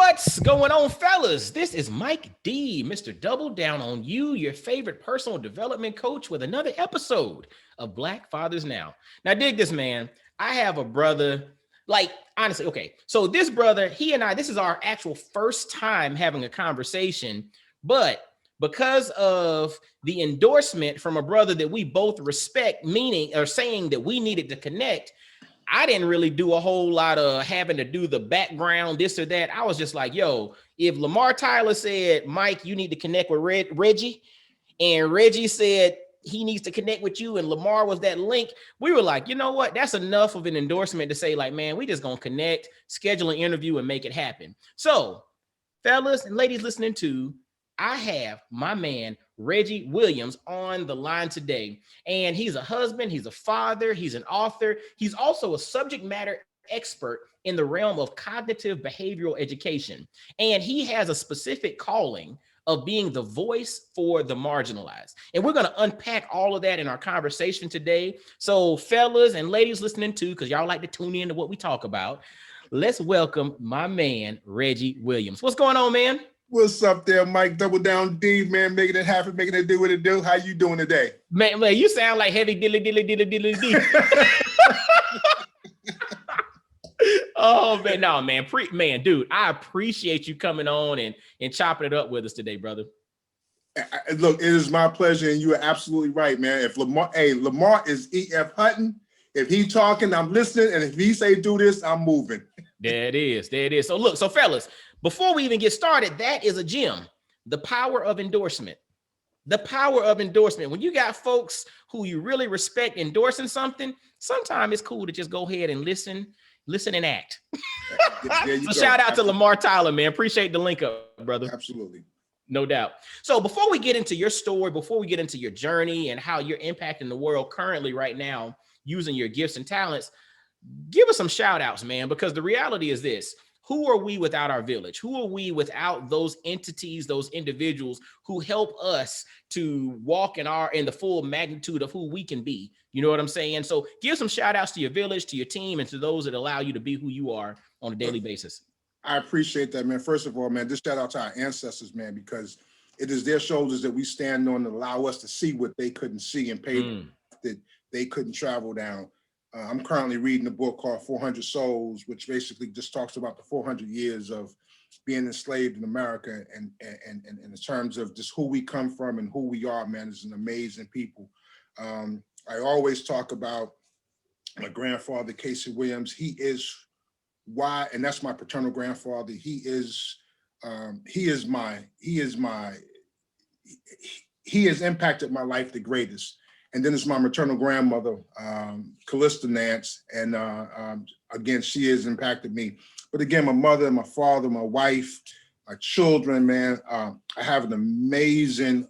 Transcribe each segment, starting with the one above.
What's going on, fellas? This is Mike D, Mr. Double Down on You, your favorite personal development coach, with another episode of Black Fathers Now. Now, dig this, man. I have a brother, like, honestly, okay. So this brother, he and I, this is our actual first time having a conversation, but because of the endorsement from a brother that we both respect, meaning or saying that we needed to connect, I didn't really do a whole lot of having to do the background, this or that. I was just like, yo, if Lamar Tyler said, Mike, you need to connect with Reggie, and Reggie said he needs to connect with you, and Lamar was that link, we were like, you know what? That's enough of an endorsement to say, like, man, we just gonna connect, schedule an interview, and make it happen. So, fellas and ladies listening to, I have my man, Reggie Williams, on the line today. And he's a husband, he's a father, he's an author. He's also a subject matter expert in the realm of cognitive behavioral education. And he has a specific calling of being the voice for the marginalized. And we're going to unpack all of that in our conversation today. So fellas and ladies listening to, because y'all like to tune in to what we talk about, let's welcome my man, Reggie Williams. What's going on, man? What's up there, Mike? Double Down D, man, making it happen, making it do what it do. How you doing today? Man, you sound like heavy dilly D. Oh, man, no, man, dude, I appreciate you coming on and chopping it up with us today, brother. Look, it is my pleasure, and you are absolutely right, man. If Lamar is E.F. Hutton. If he talking, I'm listening, and if he say do this, I'm moving. There it is. So look, so fellas, before we even get started, that is a gem. The power of endorsement. The power of endorsement. When you got folks who you really respect endorsing something, sometimes it's cool to just go ahead and listen and act. So shout out to Lamar Tyler, man. Appreciate the link up, brother. Absolutely. No doubt. So before we get into your story, before we get into your journey and how you're impacting the world currently right now, using your gifts and talents, give us some shout outs, man, because the reality is this. Who are we without our village? Who are we without those entities, those individuals who help us to walk in the full magnitude of who we can be? You know what I'm saying? So give some shout outs to your village, to your team, and to those that allow you to be who you are on a daily basis. I appreciate that, man. First of all, man, just shout out to our ancestors, man, because it is their shoulders that we stand on to allow us to see what they couldn't see and pay that they couldn't travel down. I'm currently reading a book called 400 Souls, which basically just talks about the 400 years of being enslaved in America, and in terms of just who we come from and who we are, man, is an amazing people. I always talk about my grandfather, Casey Williams. He is why, and that's my paternal grandfather. He has impacted my life the greatest. And then it's my maternal grandmother, Callista Nance. And again, she has impacted me. But again, my mother, my father, my wife, my children, man, I have an amazing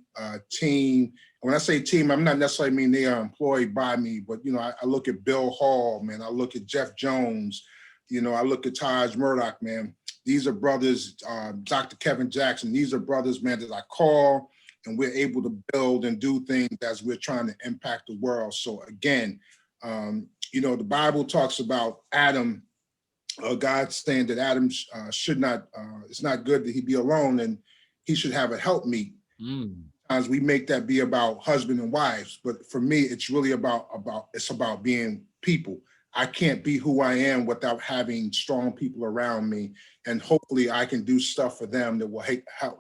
team. When I say team, I'm not necessarily mean they are employed by me, but, you know, I look at Bill Hall, man. I look at Jeff Jones. You know, I look at Taj Murdoch, man. These are brothers, Dr. Kevin Jackson. These are brothers, man, that I call, and we're able to build and do things as we're trying to impact the world. So again, you know, the Bible talks about Adam, God saying that Adam should not, it's not good that he be alone and he should have a helpmeet. Sometimes we make that be about husband and wives, but for me, it's really about being people. I can't be who I am without having strong people around me. And hopefully I can do stuff for them that will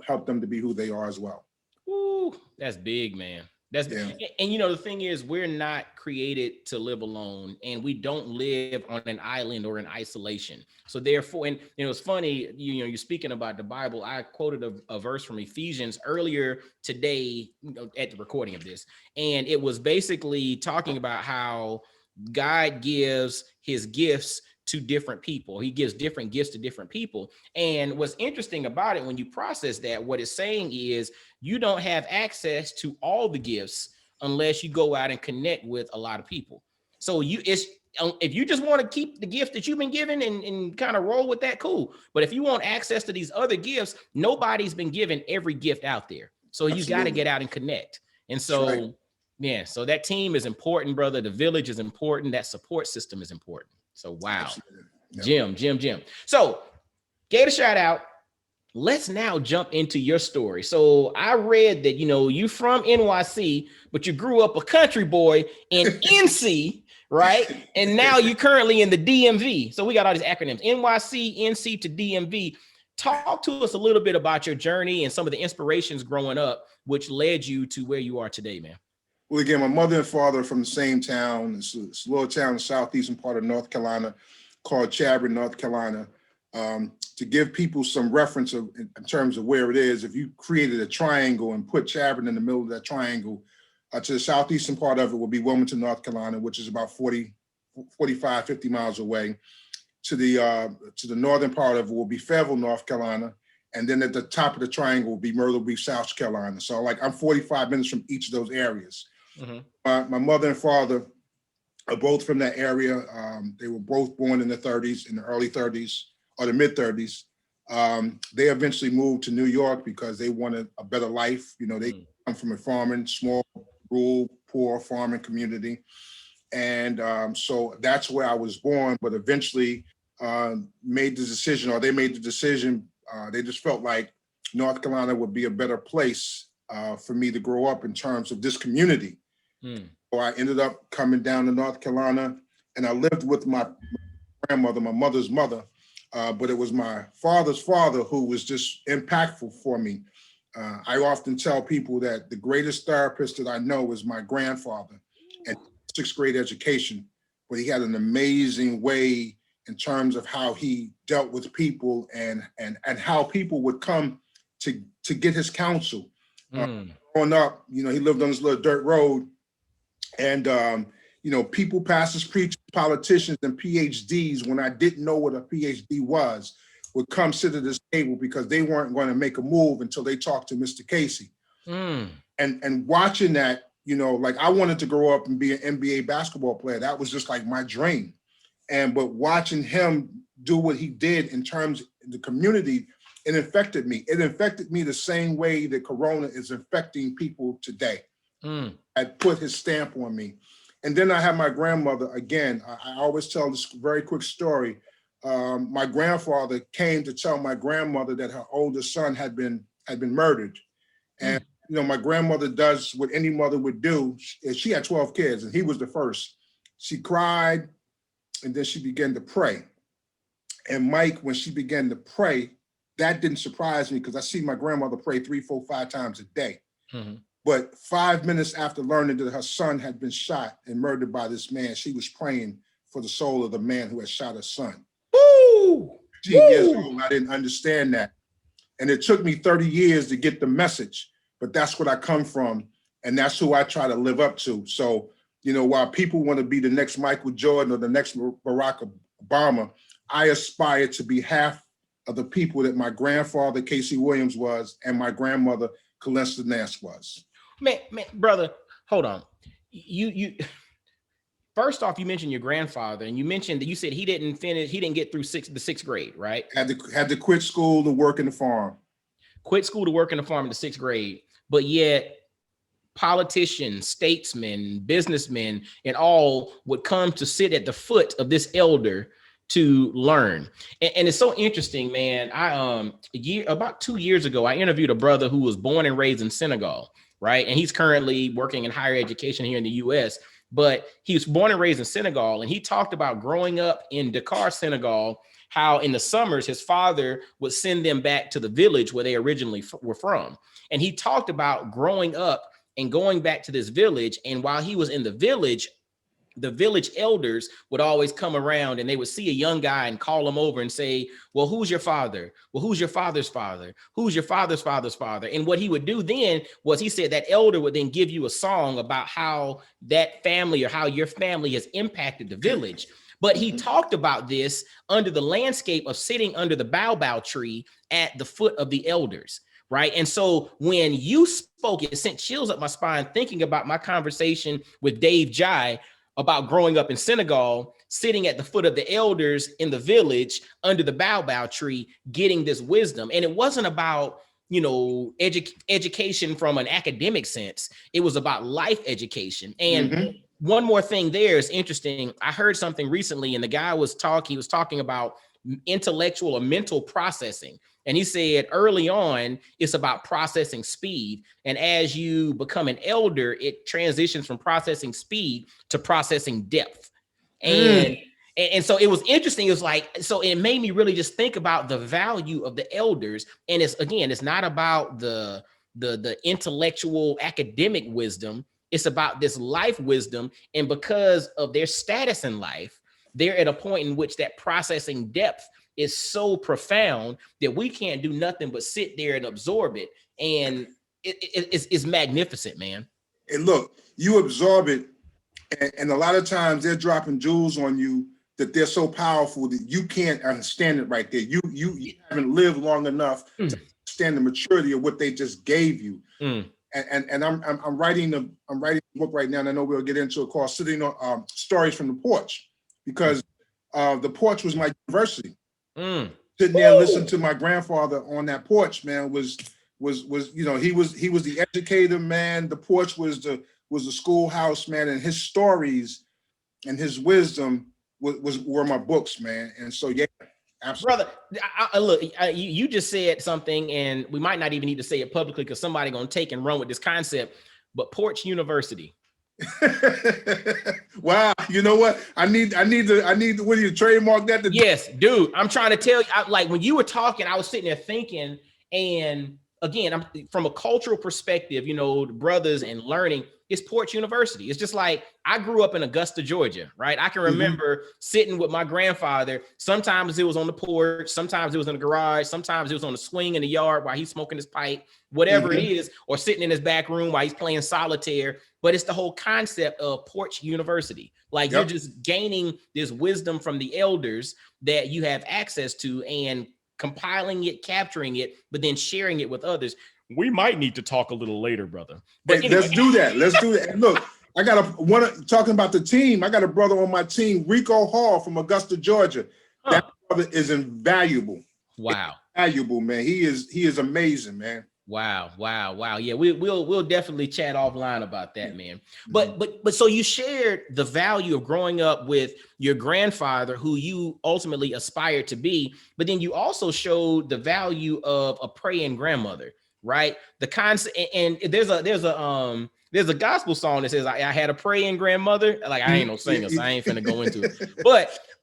help them to be who they are as well. Ooh, that's big, man. That's big. And you know, the thing is, we're not created to live alone, and we don't live on an island or in isolation. So therefore, and you know, it's funny, you know, you're speaking about the Bible. I quoted a verse from Ephesians earlier today, you know, at the recording of this, and it was basically talking about how God gives his gifts to different people. He gives different gifts to different people. And what's interesting about it, when you process that, what it's saying is you don't have access to all the gifts unless you go out and connect with a lot of people. So if you just want to keep the gift that you've been given and kind of roll with that, cool. But if you want access to these other gifts, nobody's been given every gift out there. So you got to get out and connect. And so, right. Yeah, so that team is important, brother. The village is important. That support system is important. So, wow. Jim. So, gave a shout out. let's now jump into your story. So I read that, you from NYC, but you grew up a country boy in NC, right? And now you're currently in the DMV. So we got all these acronyms, NYC, NC to DMV. Talk to us a little bit about your journey and some of the inspirations growing up, which led you to where you are today, man. Well, again, my mother and father are from the same town. It's a little town in the southeastern part of North Carolina called Chadron, North Carolina. To give people some reference in terms of where it is, if you created a triangle and put Chadron in the middle of that triangle, to the southeastern part of it will be Wilmington, North Carolina, which is about 45, 50 miles away. To the northern part of it will be Fayetteville, North Carolina. And then at the top of the triangle will be Myrtle Beach, South Carolina. So like I'm 45 minutes from each of those areas. Mm-hmm. My mother and father are both from that area. They were both born in the 30s, in the early 30s or the mid 30s. They eventually moved to New York because they wanted a better life. They come from a farming, small, rural, poor farming community. And so that's where I was born, but eventually they made the decision. They just felt like North Carolina would be a better place for me to grow up in terms of this community. So I ended up coming down to North Carolina, and I lived with my grandmother, my mother's mother, but it was my father's father who was just impactful for me. I often tell people that the greatest therapist that I know is my grandfather, and sixth grade education, but he had an amazing way in terms of how he dealt with people and how people would come to get his counsel. Growing up, he lived on this little dirt road, and people, pastors, preachers, politicians, and PhDs, when I didn't know what a PhD was, would come sit at this table because they weren't going to make a move until they talked to Mr. Casey. And watching that, like I wanted to grow up and be an NBA basketball player. That was just like my dream. But watching him do what he did in terms of the community, it infected me. It infected me the same way that Corona is infecting people today. Had put his stamp on me. And then I have my grandmother again. I always tell this very quick story. My grandfather came to tell my grandmother that her oldest son had been murdered. And my grandmother does what any mother would do. She had 12 kids and he was the first. She cried and then she began to pray. And Mike, when she began to pray, that didn't surprise me because I see my grandmother pray 3, 4, 5 times a day. But 5 minutes after learning that her son had been shot and murdered by this man, she was praying for the soul of the man who had shot her son. 15 years old, I didn't understand that. And it took me 30 years to get the message, but that's what I come from. And that's who I try to live up to. So, while people want to be the next Michael Jordan or the next Barack Obama, I aspire to be half of the people that my grandfather, Casey Williams, was, and my grandmother, Calista Nance, was. Man, brother, hold on. You first off, you mentioned your grandfather, and you mentioned that you said he didn't get through the sixth grade, right? Had to quit school to work in the farm. Quit school to work in the farm in the sixth grade, but yet politicians, statesmen, businessmen, and all would come to sit at the foot of this elder to learn. And it's so interesting, man. About 2 years ago, I interviewed a brother who was born and raised in Senegal, right? And he's currently working in higher education here in the US, but he was born and raised in Senegal. And he talked about growing up in Dakar, Senegal, how in the summers, his father would send them back to the village where they originally were from. And he talked about growing up and going back to this village. And while he was in the village elders would always come around and they would see a young guy and call him over and say, well, who's your father? Well, who's your father's father? Who's your father's father's father? And what he would do then was he said that elder would then give you a song about how that family or how your family has impacted the village. But he talked about this under the landscape of sitting under the baobab tree at the foot of the elders. Right. And so when you spoke, it sent chills up my spine thinking about my conversation with Dave Jai about growing up in Senegal, sitting at the foot of the elders in the village under the baobab tree, getting this wisdom. And it wasn't about, education from an academic sense. It was about life education. And one more thing there is interesting. I heard something recently and the guy was talking about intellectual or mental processing. And he said early on, it's about processing speed. And as you become an elder, it transitions from processing speed to processing depth. And so it was interesting. It was like, so it made me really just think about the value of the elders. And it's not about the intellectual academic wisdom. It's about this life wisdom. And because of their status in life, they're at a point in which that processing depth is so profound that we can't do nothing but sit there and absorb it. And it's magnificent, man. And look, you absorb it, and a lot of times they're dropping jewels on you that they're so powerful that you can't understand it right there. You haven't lived long enough to understand the maturity of what they just gave you. And I'm writing a book right now, and I know we'll get into it, called Sitting on Stories from the Porch, because the porch was my university. Sitting there and listening to my grandfather on that porch, man, was he was the educator, man. The porch was the schoolhouse, man, and his stories and his wisdom were my books, man. And so, yeah, absolutely. Brother, look, you just said something, and we might not even need to say it publicly because somebody gonna take and run with this concept. But Porch University. Wow, you know what? I need to what do you trademark that? Yes, dude. I'm trying to tell you. Like when you were talking, I was sitting there thinking, and again, I'm from a cultural perspective, the brothers and learning. It's Porch University. It's just like I grew up in Augusta, Georgia, right? I can remember sitting with my grandfather. Sometimes it was on the porch, sometimes it was in the garage, sometimes it was on the swing in the yard while he's smoking his pipe, whatever it is, or sitting in his back room while he's playing solitaire. But it's the whole concept of Porch University. Like you're just gaining this wisdom from the elders that you have access to and compiling it, capturing it, but then sharing it with others. We might need to talk a little later, brother. But anyway. Let's do that. And look, I got talking about the team. I got a brother on my team, Rico Hall from Augusta, Georgia. That brother is invaluable. Wow. Invaluable, man. He is amazing, man. Wow. Yeah, we'll definitely chat offline about that, man. But so you shared the value of growing up with your grandfather, who you ultimately aspired to be, but then you also showed the value of a praying grandmother, right? The concept, and there's a gospel song that says I had a praying grandmother. Like I ain't no singer, so I ain't finna go into it.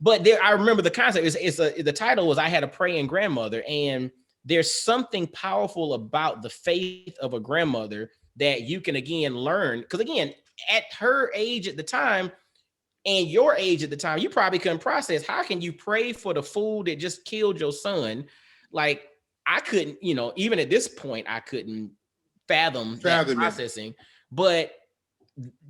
But there, I remember the concept the title was I had a praying grandmother, and there's something powerful about the faith of a grandmother that you can again learn. Because again, at her age at the time and your age at the time, you probably couldn't process. How can you pray for the fool that just killed your son? Like I couldn't, even at this point, I couldn't fathom that processing. But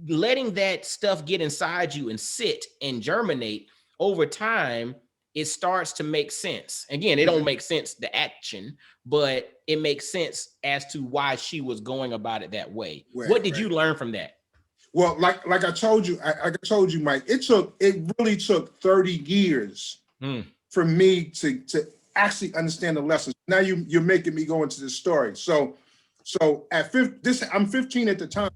letting that stuff get inside you and sit and germinate over time, it starts to make sense. Again, it don't make sense, the action, but it makes sense as to why she was going about it that way. What did you learn from that? Well, like I told you, Mike, it really took 30 years for me to actually understand the lessons. Now you're making me go into this story. So at I'm 15 at the time.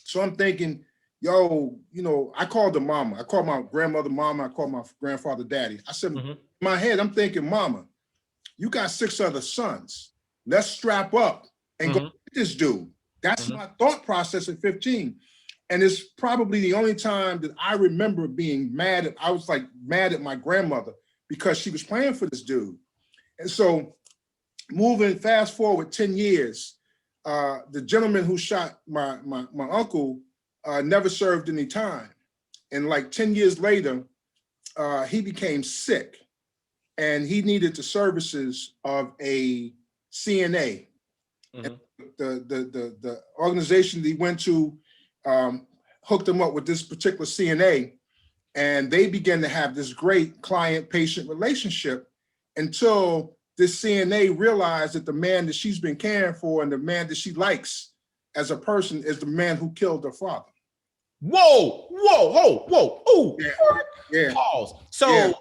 So I'm thinking, I called her mama. I called my grandmother mama. I called my grandfather daddy. I said, in my head, I'm thinking, mama, you got 6 other sons. Let's strap up and go get this dude. That's my thought process at 15. And it's probably the only time that I remember being mad. I was like mad at my grandmother because she was praying for this dude. And so fast forward 10 years, the gentleman who shot my uncle never served any time. And like 10 years later, he became sick and he needed the services of a CNA. And the organization that he went to hooked him up with this particular CNA, and they began to have this great client-patient relationship until this CNA realized that the man that she's been caring for and the man that she likes as a person is the man who killed her father. Whoa. Ooh. Yeah. Pause. So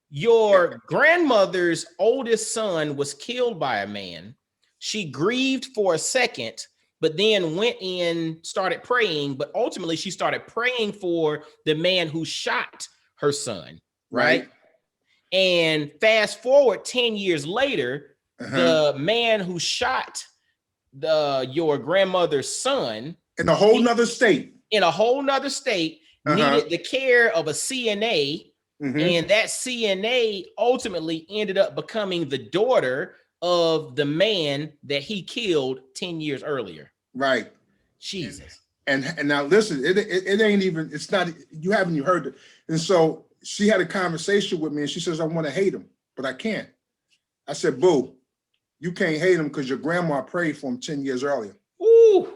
your grandmother's oldest son was killed by a man. She grieved for a second, but then went in, started praying, but ultimately she started praying for the man who shot her son, right? And fast forward 10 years later, the man who shot your grandmother's son in a whole nother state, needed the care of a CNA. And that CNA ultimately ended up becoming the daughter of the man that he killed 10 years earlier. Right. Jesus. And now listen, it ain't even, it's not, you haven't even heard it. And so she had a conversation with me and she says, I want to hate him, but I can't. I said, boo, you can't hate him because your grandma prayed for him 10 years earlier. Ooh.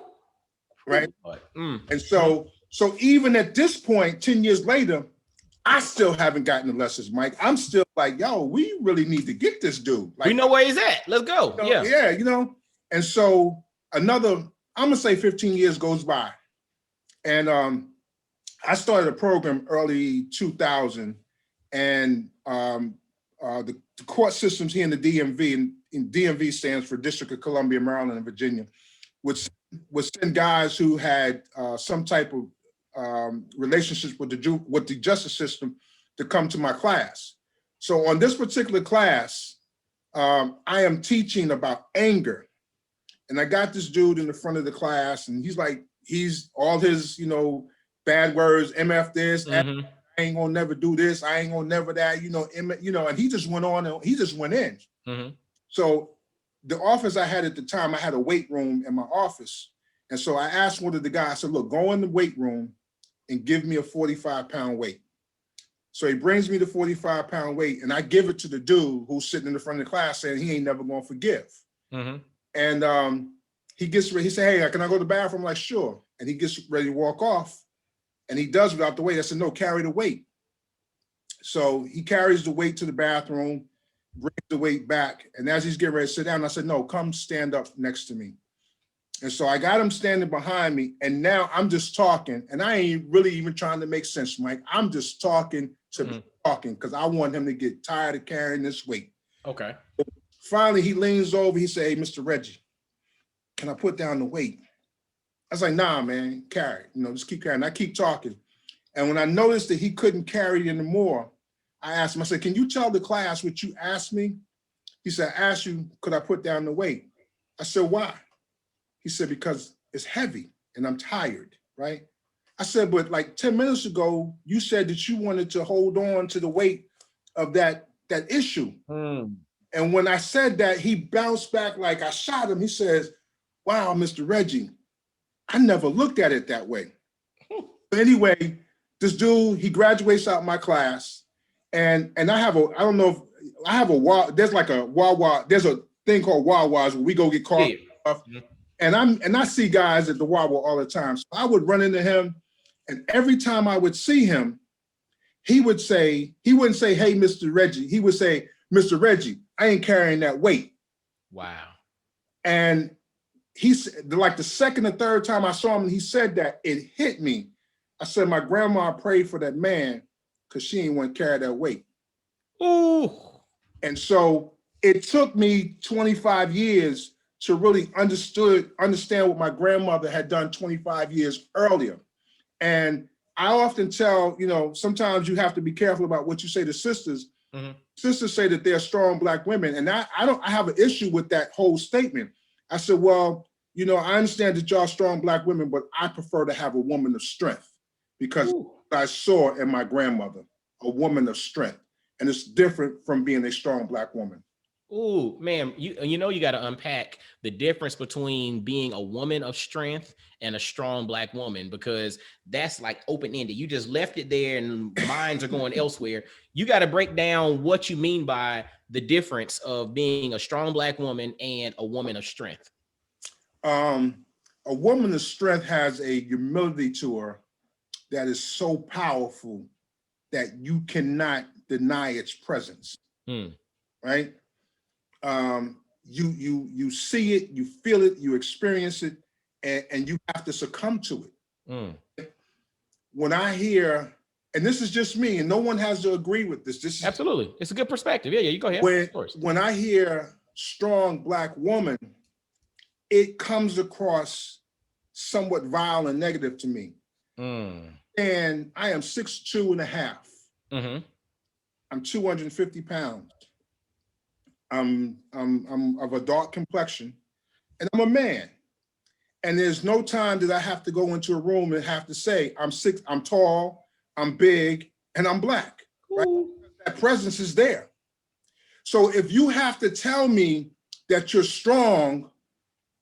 Right. And so even at this point, 10 years later, I still haven't gotten the lessons, Mike. I'm still like, yo, we really need to get this dude. Like, we know where he's at. Let's go. Yeah. And so another, I'm gonna say 15 years goes by. And I started a program early 2000, and the court systems here in the DMV, and DMV stands for District of Columbia, Maryland, and Virginia, would send guys who had some type of relationships with the justice system to come to my class. So on this particular class, I am teaching about anger. And I got this dude in the front of the class, and he's all his, bad words, MF this, I ain't gonna never do this, I ain't gonna never that, and he just went on and he just went in. So the office I had at the time, I had a weight room in my office. And so I asked one of the guys, I said, look, go in the weight room and give me a 45-pound weight. So he brings me the 45-pound weight, and I give it to the dude who's sitting in the front of the class saying he ain't never gonna forgive. And he gets ready, he said, hey, can I go to the bathroom? I'm like, sure. And he gets ready to walk off, and he does without the weight. I said, no, carry the weight. So he carries the weight to the bathroom, brings the weight back. And as he's getting ready to sit down, I said, no, come stand up next to me. And so I got him standing behind me, and now I'm just talking, and I ain't really even trying to make sense, Mike. I'm just talking to be talking because I want him to get tired of carrying this weight. Okay. Finally, he leans over, he said, hey, Mr. Reggie, can I put down the weight? I was like, nah, man, carry it. Just keep carrying. I keep talking. And when I noticed that he couldn't carry it anymore, I asked him, I said, can you tell the class what you asked me? He said, I asked you, could I put down the weight? I said, why? He said, because it's heavy and I'm tired, right? I said, but like 10 minutes ago, you said that you wanted to hold on to the weight of that issue. And when I said that, he bounced back like I shot him. He says, wow, Mr. Reggie, I never looked at it that way. Anyway, this dude, he graduates out my class, and I have there's like a Wawa, there's a thing called Wawas where we go get coffee. And I see guys at the Wawa all the time. So I would run into him, and every time I would see him, he wouldn't say, hey, Mr. Reggie. He would say, Mr. Reggie, I ain't carrying that weight. Wow. And like the second or third time I saw him, he said that, it hit me. I said, my grandma prayed for that man because she ain't want to carry that weight. Ooh. And so it took me 25 years to really understand what my grandmother had done 25 years earlier. And I often tell, sometimes you have to be careful about what you say to sisters. Sisters say that they're strong Black women. And I have an issue with that whole statement. I said, well, I understand that y'all strong Black women, but I prefer to have a woman of strength because I saw in my grandmother, a woman of strength. And it's different from being a strong Black woman. Ooh, man, you got to unpack the difference between being a woman of strength and a strong Black woman, because that's like open-ended. You just left it there and minds are going elsewhere. You got to break down what you mean by the difference of being a strong Black woman and a woman of strength. A woman of strength has a humility to her that is so powerful that you cannot deny its presence, right? You see it, you feel it, you experience it, and you have to succumb to it. When I hear, and this is just me, and no one has to agree with this. Absolutely, it's a good perspective. Yeah, you go ahead. When I hear strong Black woman, it comes across somewhat vile and negative to me. And I am 6'2.5". I'm 250 pounds. I'm of a dark complexion, and I'm a man. And there's no time that I have to go into a room and have to say, I'm tall, I'm big, and I'm black, right? That presence is there. So if you have to tell me that you're strong,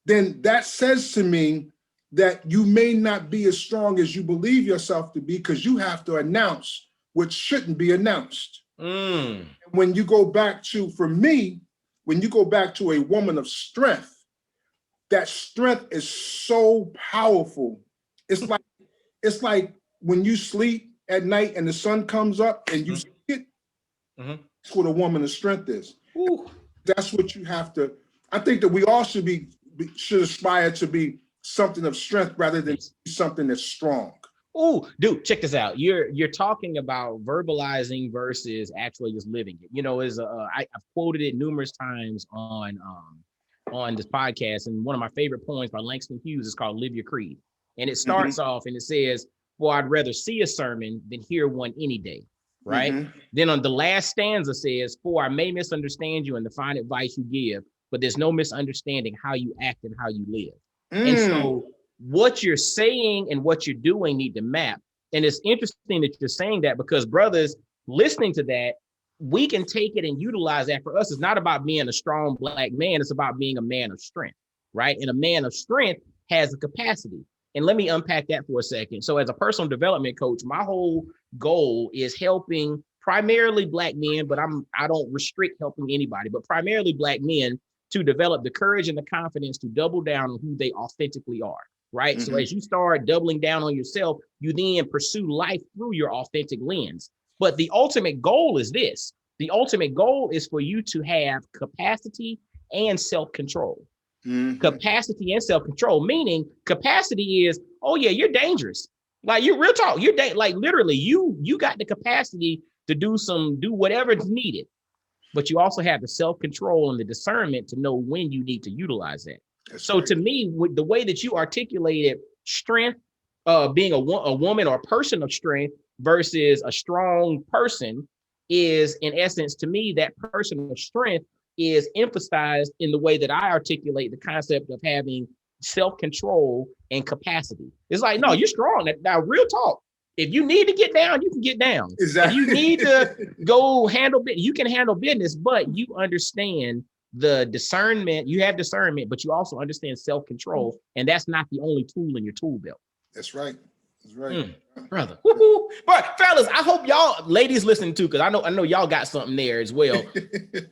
then that says to me that you may not be as strong as you believe yourself to be, because you have to announce what shouldn't be announced. When you go back to, for me, when you go back to a woman of strength, that strength is so powerful. It's like when you sleep at night and the sun comes up and you see it. That's what a woman of strength is. That's what you have to. I think that we all should aspire to be something of strength rather than something that's strong. Oh, dude, check this out. You're talking about verbalizing versus actually just living it. You know, I've quoted it numerous times on this podcast, and one of my favorite poems by Langston Hughes is called "Live Your Creed," and it starts off and it says, "Well, I'd rather see a sermon than hear one any day." Right? Then on the last stanza says, "For I may misunderstand you and the fine advice you give, but there's no misunderstanding how you act and how you live." And so what you're saying and what you're doing need to map. And it's interesting that you're saying that, because brothers listening to that, we can take it and utilize that. For us, it's not about being a strong black man. It's about being a man of strength, right? And a man of strength has a capacity. And let me unpack that for a second. So as a personal development coach, my whole goal is helping primarily black men, but I don't restrict helping anybody, but primarily black men to develop the courage and the confidence to double down on who they authentically are, right? So as you start doubling down on yourself, you then pursue life through your authentic lens. But the ultimate goal is this. The ultimate goal is for you to have capacity and self-control. Capacity and self-control, meaning capacity is, oh yeah, you're dangerous. Like, you're real talk. Like literally you got the capacity to do whatever is needed. But you also have the self-control and the discernment to know when you need to utilize that. So to me, with the way that you articulated strength, being a woman or a person of strength versus a strong person, is in essence, to me, that person of strength is emphasized in the way that I articulate the concept of having self-control and capacity. It's like, no, you're strong. Now, real talk. If you need to get down, you can get down. Exactly. If you need to go handle business, you can handle business, but you understand the discernment. You have discernment, but you also understand self-control. And that's not the only tool in your tool belt. That's right. That's right. Brother. Woo-hoo. But fellas, I hope y'all ladies listening too, because I know y'all got something there as well.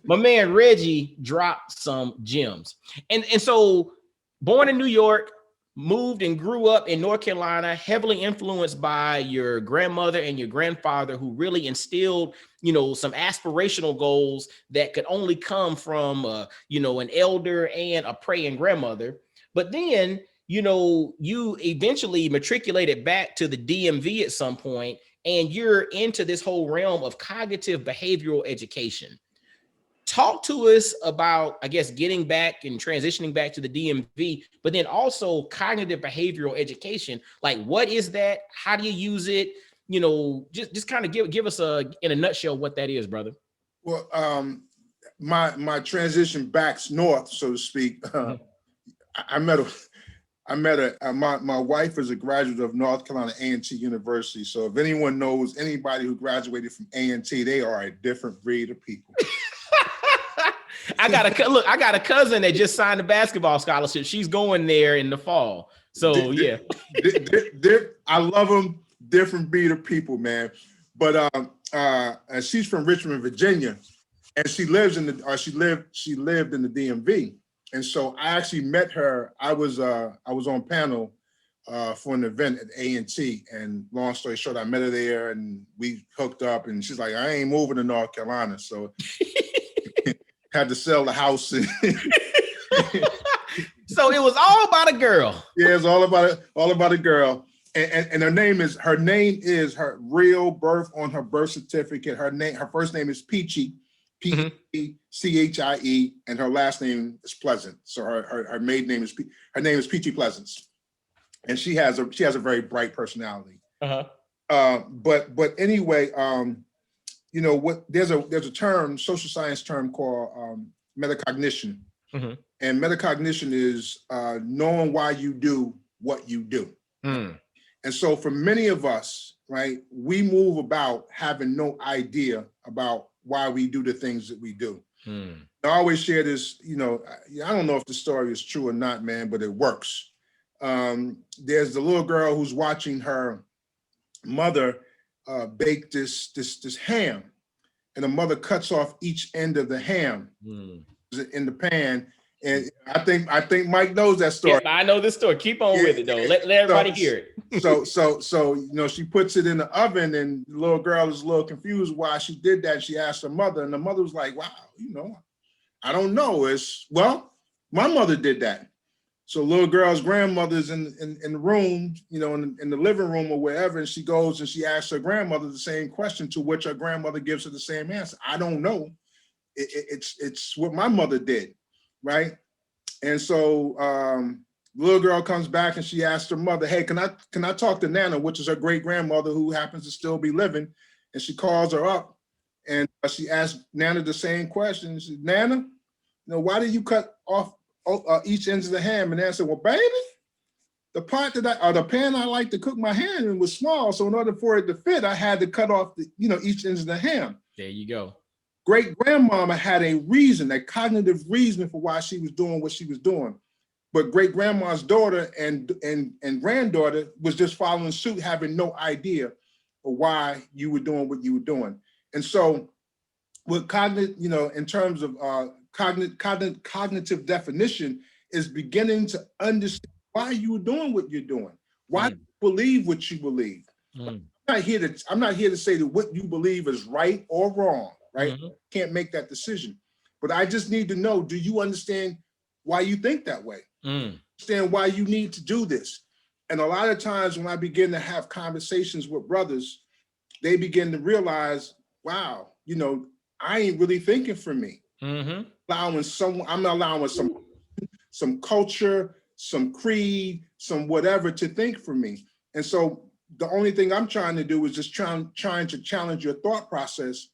My man Reggie dropped some gems. And so born in New York, moved and grew up in North Carolina, heavily influenced by your grandmother and your grandfather, who really instilled, some aspirational goals that could only come from, an elder and a praying grandmother. But then, you eventually matriculated back to the DMV at some point, and you're into this whole realm of cognitive behavioral education. Talk to us about, I guess, getting back and transitioning back to the DMV, but then also cognitive behavioral education. Like, what is that? How do you use it? Just kind of give us in a nutshell what that is, brother. Well, my transition back north, so to speak. I met my wife is a graduate of North Carolina A&T University. So if anyone knows anybody who graduated from A&T, they are a different breed of people. I got a cousin that just signed a basketball scholarship. She's going there in the fall. So yeah, I love them. Different breed of people, man. But she's from Richmond, Virginia, and she lived in the DMV. And so I actually met her. I was on panel for an event at A&T, and long story short, I met her there, and we hooked up. And she's like, "I ain't moving to North Carolina," so had to sell the house. So it was all about a girl. Yeah, it's all about a girl. And her name is her real birth on her birth certificate. Her first name is Peachy, P-E-C-H-I-E, and her last name is Pleasant. So her maiden name is Peachy Pleasance, and she has a very bright personality. But anyway, you know what, there's a term, social science term called metacognition. Mm-hmm. And metacognition is knowing why you do what you do. Mm. And so for many of us, right, we move about having no idea about why we do the things that we do. Mm. I always share this, you know, I don't know if the story is true or not, man, but it works. There's the little girl who's watching her mother bake this ham, and the mother cuts off each end of the ham in the pan. And I think Mike knows that story. Yeah, I know this story. Keep on with it though. Let everybody hear it. So you know, she puts it in the oven, and the little girl is a little confused why she did that. She asked her mother, and the mother was like, "Wow, you know, I don't know. Well, my mother did that." So little girl's grandmother's in the room, you know, in the living room or wherever, and she goes and she asks her grandmother the same question, to which her grandmother gives her the same answer. I don't know. It's what my mother did, right? And so little girl comes back and she asks her mother, "Hey, can I talk to Nana," which is her great grandmother who happens to still be living. And she calls her up and she asks Nana the same question. She said, "Nana, you know, why did you cut off each end of the ham?" And Nana said, "Well, baby, the pot the pan I like to cook my ham in was small. So in order for it to fit, I had to cut off each end of the ham." There you go. Great grandmama had a reason, a cognitive reason for why she was doing what she was doing. But great grandma's daughter and granddaughter was just following suit, having no idea of why you were doing what you were doing. And so with in terms of cognitive definition, is beginning to understand why you were doing what you're doing, why you believe what you believe. I'm not here to say that what you believe is right or wrong, right? Can't make that decision. But I just need to know, do you understand why you think that way? Understand why you need to do this? And a lot of times when I begin to have conversations with brothers, they begin to realize, wow, you know, I ain't really thinking for me. I'm allowing some culture, some creed, some whatever to think for me. And so the only thing I'm trying to do is just trying to challenge your thought process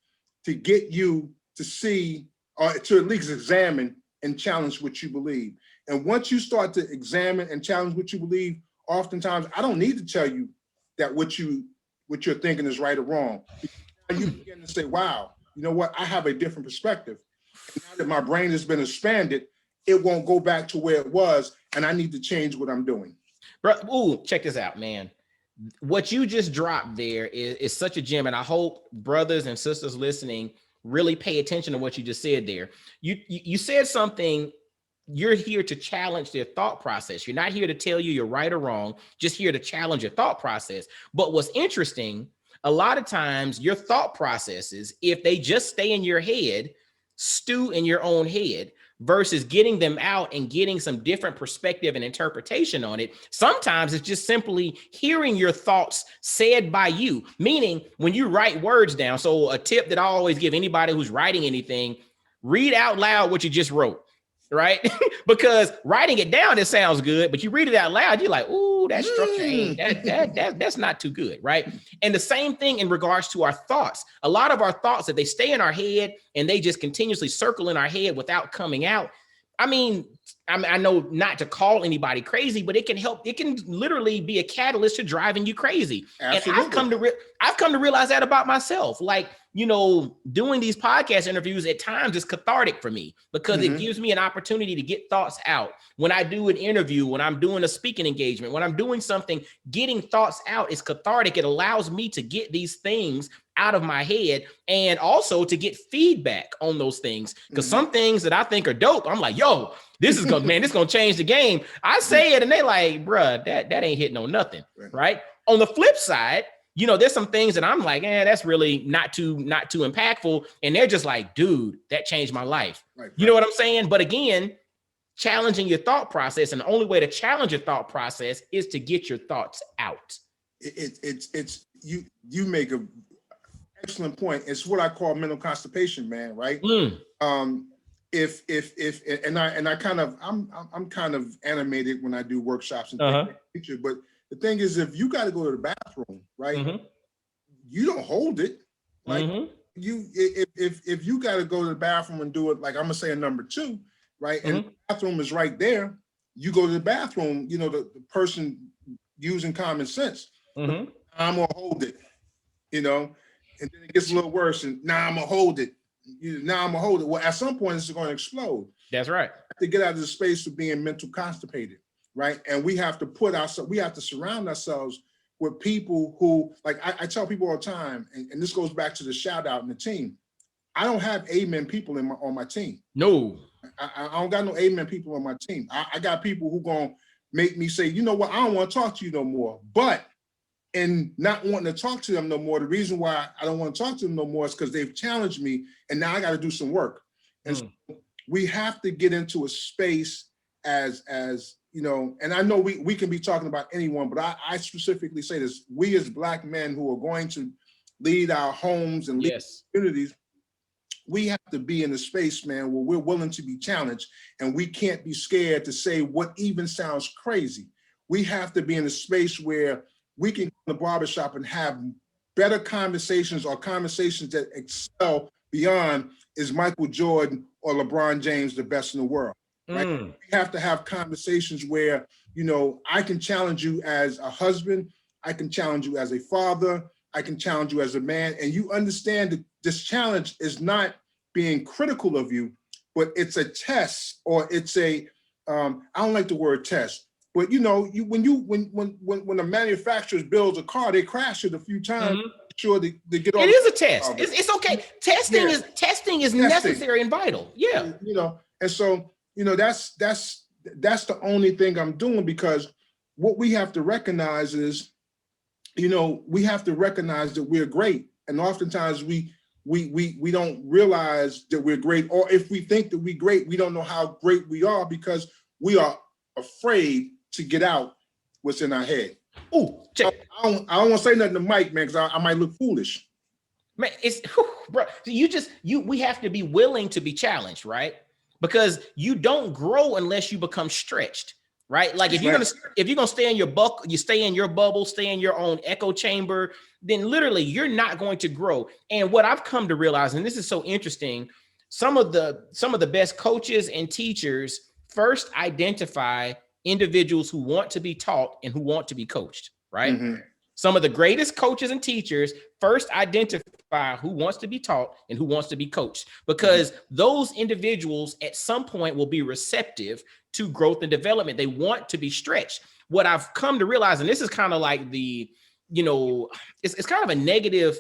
to get you to see, or to at least examine and challenge what you believe. And once you start to examine and challenge what you believe, oftentimes I don't need to tell you that what you're thinking is right or wrong. You begin to say, wow, you know what? I have a different perspective. And now that my brain has been expanded, it won't go back to where it was, and I need to change what I'm doing. Bro, ooh, check this out, man. What you just dropped there is such a gem, and I hope brothers and sisters listening really pay attention to what you just said there. You said something. You're here to challenge their thought process. You're not here to tell you you're right or wrong, just here to challenge your thought process. But what's interesting, a lot of times your thought processes, if they just stay in your head, stew in your own head, versus getting them out and getting some different perspective and interpretation on it. Sometimes it's just simply hearing your thoughts said by you, meaning when you write words down. So a tip that I always give anybody who's writing anything, read out loud what you just wrote, right? Because writing it down, it sounds good, but you read it out loud, you're like, ooh, that structure ain't, that's not too good, right? And the same thing in regards to our thoughts. A lot of our thoughts, if they stay in our head and they just continuously circle in our head without coming out, I know not to call anybody crazy, but it can help. It can literally be a catalyst to driving you crazy. Absolutely. And I've come to realize that about myself. Like, you know, doing these podcast interviews at times is cathartic for me because it gives me an opportunity to get thoughts out. When I do an interview, when I'm doing a speaking engagement, when I'm doing something, getting thoughts out is cathartic. It allows me to get these things out of my head and also to get feedback on those things. Because some things that I think are dope, I'm like, yo, this is gonna, man, this is gonna change the game. I say it and they like, bruh, that ain't hitting on nothing, right? On the flip side, you know, there's some things that I'm like, that's really not too impactful. And they're just like, dude, that changed my life. You know what I'm saying? But again, challenging your thought process, and the only way to challenge your thought process is to get your thoughts out. It's you make a excellent point. It's what I call mental constipation, man. Right. If I kind of I'm kind of animated when I do workshops and things, but the thing is, if you got to go to the bathroom, right, you don't hold it. Like if you got to go to the bathroom and do it, like I'm gonna say a number 2, right? And the bathroom is right there. You go to the bathroom, you know, the person using common sense. I'm gonna hold it, you know, and then it gets a little worse. And now I'm gonna hold it. Now I'm gonna hold it. Well, at some point, it's going to explode. That's right. To get out of the space of being mental constipated, right? And we have to surround ourselves with people who, like I tell people all the time, and this goes back to the shout out in the team. I don't have amen people on my team. No. I don't got no amen people on my team. I got people who gonna make me say, you know what, I don't want to talk to you no more. But in not wanting to talk to them no more, the reason why I don't want to talk to them no more is because they've challenged me, and now I got to do some work. And so we have to get into a space as you know, and I know we can be talking about anyone, but I specifically say this: we as Black men who are going to lead our homes and lead communities, we have to be in a space, man, where we're willing to be challenged, and we can't be scared to say what even sounds crazy. We have to be in a space where we can go to the barbershop and have better conversations, or conversations that excel beyond, is Michael Jordan or LeBron James the best in the world? Right? We have to have conversations where, you know, I can challenge you as a husband, I can challenge you as a father, I can challenge you as a man, and you understand that this challenge is not being critical of you, but it's a test, or it's a, I don't like the word test, but you know, when a manufacturer builds a car, they crash it a few times. Sure, they get all. It is a test. It's okay. Testing is necessary and vital. Yeah. You know, and so, you know, that's the only thing I'm doing, because what we have to recognize is, you know, we have to recognize that we're great, and oftentimes we don't realize that we're great, or if we think that we're great, we don't know how great we are, because we are afraid to get out what's in our head. Ooh, check. I don't want to say nothing to Mike, man, because I might look foolish. Man, bro. We have to be willing to be challenged, right? Because you don't grow unless you become stretched, right? Like if you're gonna stay in your you stay in your bubble, stay in your own echo chamber, then literally you're not going to grow. And what I've come to realize, and this is so interesting, some of the best coaches and teachers first identify individuals who want to be taught and who want to be coached, right? Some of the greatest coaches and teachers first identify who wants to be taught and who wants to be coached, because those individuals at some point will be receptive to growth and development. They want to be stretched. What I've come to realize, and this is kind of like the, you know, it's kind of a negative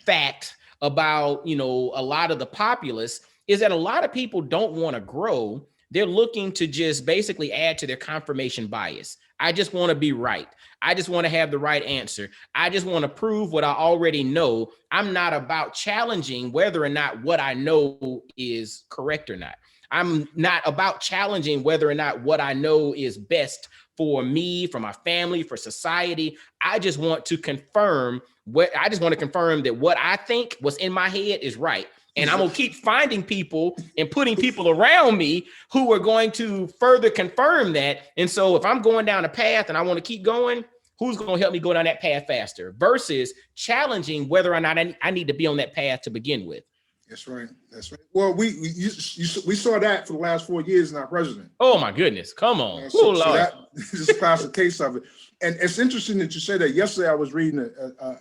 fact about, you know, a lot of the populace, is that a lot of people don't want to grow. They're looking to just basically add to their confirmation bias. I just want to be right. I just want to have the right answer. I just want to prove what I already know. I'm not about challenging whether or not what I know is correct or not. I'm not about challenging whether or not what I know is best for me, for my family, for society. I just want to confirm that what I think, what's in my head, is right. And I'm going to keep finding people and putting people around me who are going to further confirm that. And so if I'm going down a path and I want to keep going, who's going to help me go down that path faster, versus challenging whether or not I need to be on that path to begin with. That's right. That's right. Well, we saw that for the last 4 years in our president. Oh my goodness. Come on. So that is a classic case of it. And it's interesting that you say that. Yesterday, I was reading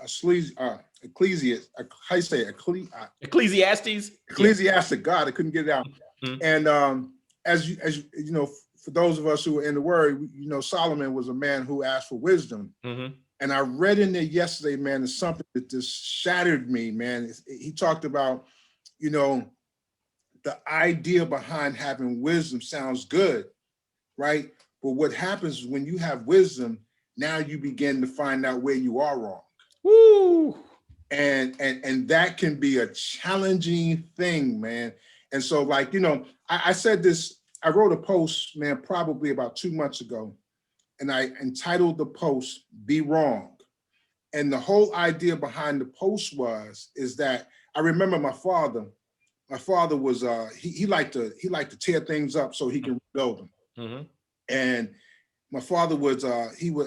Ecclesiastes. Ecclesiastic. God, I couldn't get it out. And as you know, for those of us who are in the Word, you know, Solomon was a man who asked for wisdom. And I read in there yesterday, man, it's something that just shattered me, man. He talked about, you know, the idea behind having wisdom sounds good, right? But what happens is when you have wisdom, now you begin to find out where you are wrong. Woo! And that can be a challenging thing, man. And so, like, you know, I said this, I wrote a post, man, probably about 2 months ago, and I entitled the post, "Be Wrong." And the whole idea behind the post is that I remember my father was, he liked to tear things up so he can rebuild them. And my father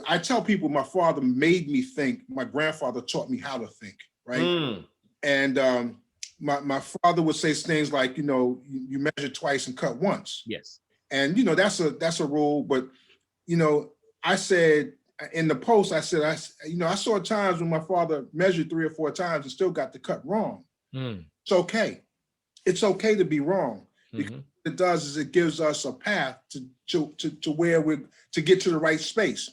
I tell people my father made me think, my grandfather taught me how to think, right? And my father would say things like, you measure twice and cut once. Yes. And, that's a rule. But, I said in the post, I said, I saw times when my father measured 3 or 4 times and still got the cut wrong. It's okay. It's okay to be wrong. Because what it does is it gives us a path to where to get to the right space.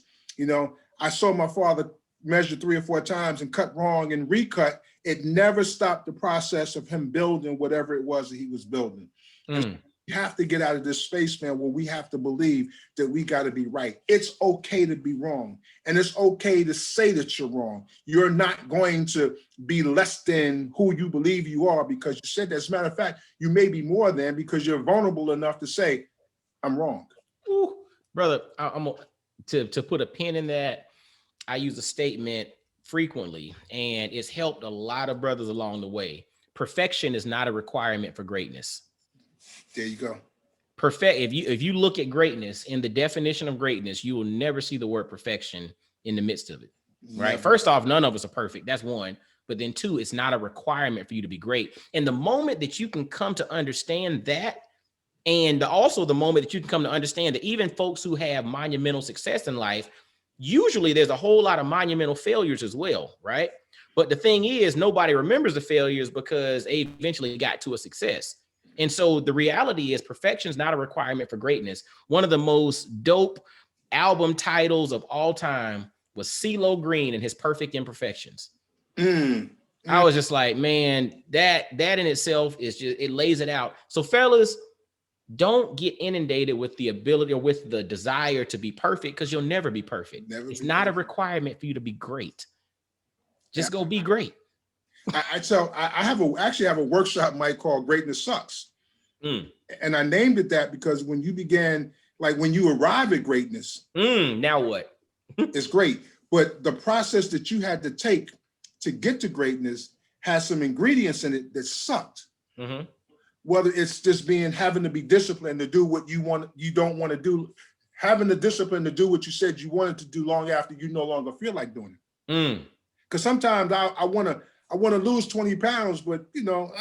I saw my father measure 3 or 4 times and cut wrong and recut. It never stopped the process of him building whatever it was that he was building. We have to get out of this space, man, where we have to believe that we got to be right. It's okay to be wrong. And it's okay to say that you're wrong. You're not going to be less than who you believe you are because you said that. As a matter of fact, you may be more than because you're vulnerable enough to say, I'm wrong. Ooh, brother, I'm to put a pin in that. I use a statement frequently, and it's helped a lot of brothers along the way. Perfection is not a requirement for greatness. There you go. If you look at greatness in the definition of greatness, you will never see the word perfection in the midst of it. Right. Never. First off, none of us are perfect. That's one. But then 2, it's not a requirement for you to be great. And the moment that you can come to understand that, and also the moment that you can come to understand that even folks who have monumental success in life, usually there's a whole lot of monumental failures as well. Right. But the thing is, nobody remembers the failures because they eventually got to a success. And so the reality is perfection is not a requirement for greatness. One of the most dope album titles of all time was CeeLo Green and His Perfect Imperfections. I was just like, man, that in itself is just, it lays it out. So fellas, don't get inundated with the ability or with the desire to be perfect because you'll never be perfect. It's not a requirement for you to be great. Just go be great. I actually have a workshop, Mike, called Greatness Sucks. And I named it that because when you began, like when you arrive at greatness, now what? It's great. But the process that you had to take to get to greatness has some ingredients in it that sucked. Whether it's just having to be disciplined to do what you don't want to do, having the discipline to do what you said you wanted to do long after you no longer feel like doing it. Because sometimes I want to lose 20 pounds, but you know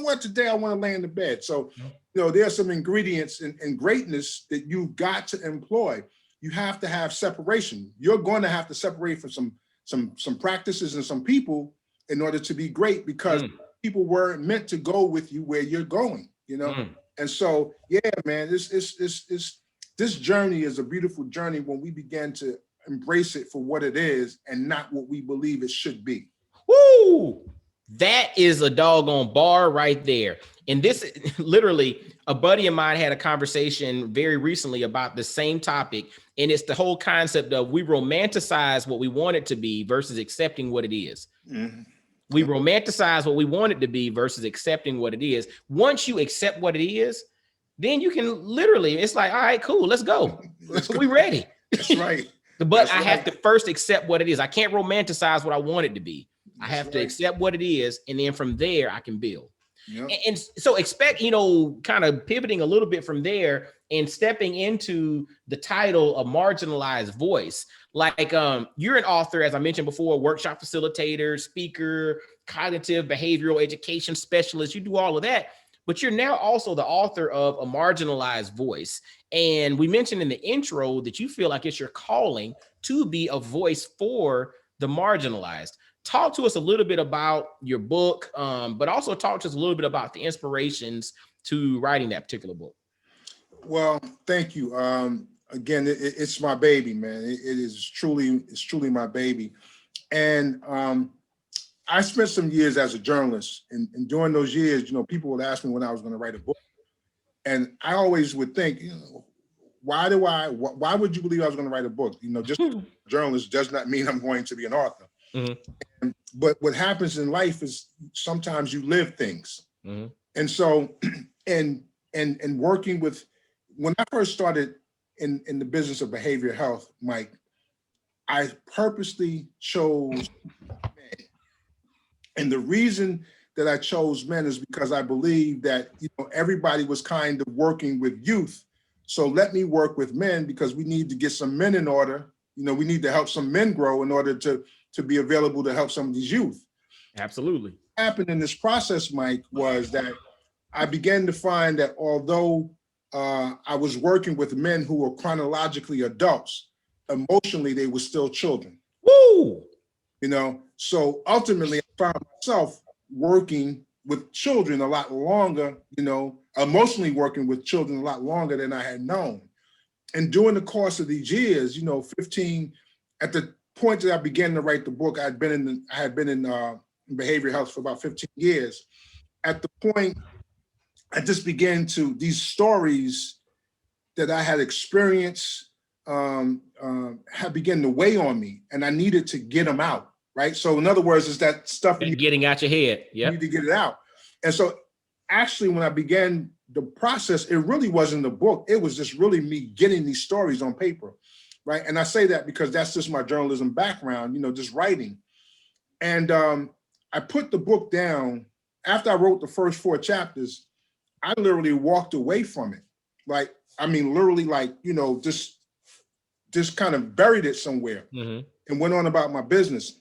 what? Today I want to lay in the bed. So, there are some ingredients in greatness that you've got to employ. You have to have separation. You're going to have to separate from some practices and some people in order to be great because people weren't meant to go with you where you're going, And so, yeah, man, this journey is a beautiful journey when we begin to embrace it for what it is and not what we believe it should be. Woo! That is a doggone bar right there. And this literally, a buddy of mine had a conversation very recently about the same topic. And it's the whole concept of we romanticize what we want it to be versus accepting what it is. We romanticize what we want it to be versus accepting what it is. Once you accept what it is, then you can literally, it's like, all right, cool, let's go. We ready. That's right. But I have to first accept what it is. I can't romanticize what I want it to be. I have to accept what it is. And then from there, I can build. And so expect, kind of pivoting a little bit from there and stepping into the title of marginalized voice. Like you're an author, as I mentioned before, workshop facilitator, speaker, cognitive behavioral education specialist. You do all of that. But you're now also the author of A Marginalized Voice. And we mentioned in the intro that you feel like it's your calling to be a voice for the marginalized. Talk to us a little bit about your book, but also talk to us a little bit about the inspirations to writing that particular book. Well, thank you. Again, it's my baby, man. It's truly my baby. And I spent some years as a journalist, and during those years, people would ask me when I was going to write a book. And I always would think, why would you believe I was going to write a book? Just a journalist does not mean I'm going to be an author. But what happens in life is sometimes you live things. And so, and working with, when I first started in the business of behavioral health, Mike, I purposely chose men. And the reason that I chose men is because I believe that, everybody was kind of working with youth. So let me work with men because we need to get some men in order. We need to help some men grow in order to be available to help some of these youth. Absolutely. happened in this process, Mike, was that I began to find that although I was working with men who were chronologically adults, emotionally they were still children. Woo! You know, so ultimately I found myself working with children a lot longer, you know, emotionally working with children a lot longer than I had known. And during the course of these years, you know, 15, at the point that I began to write the book, I had been in behavioral health for about 15 years. At the point, I just began to, these stories that I had experienced had begun to weigh on me, and I needed to get them out, right? So in other words, it's that stuff getting out your head. Yeah, you need to get it out. And so actually when I began the process, it really wasn't the book. It was just really me getting these stories on paper, right? And I say that because that's just my journalism background, you know, just writing. And I put the book down. After I wrote the first 4 chapters, I literally walked away from it. Like, I mean, literally, like, you know, just kind of buried it somewhere and went on about my business.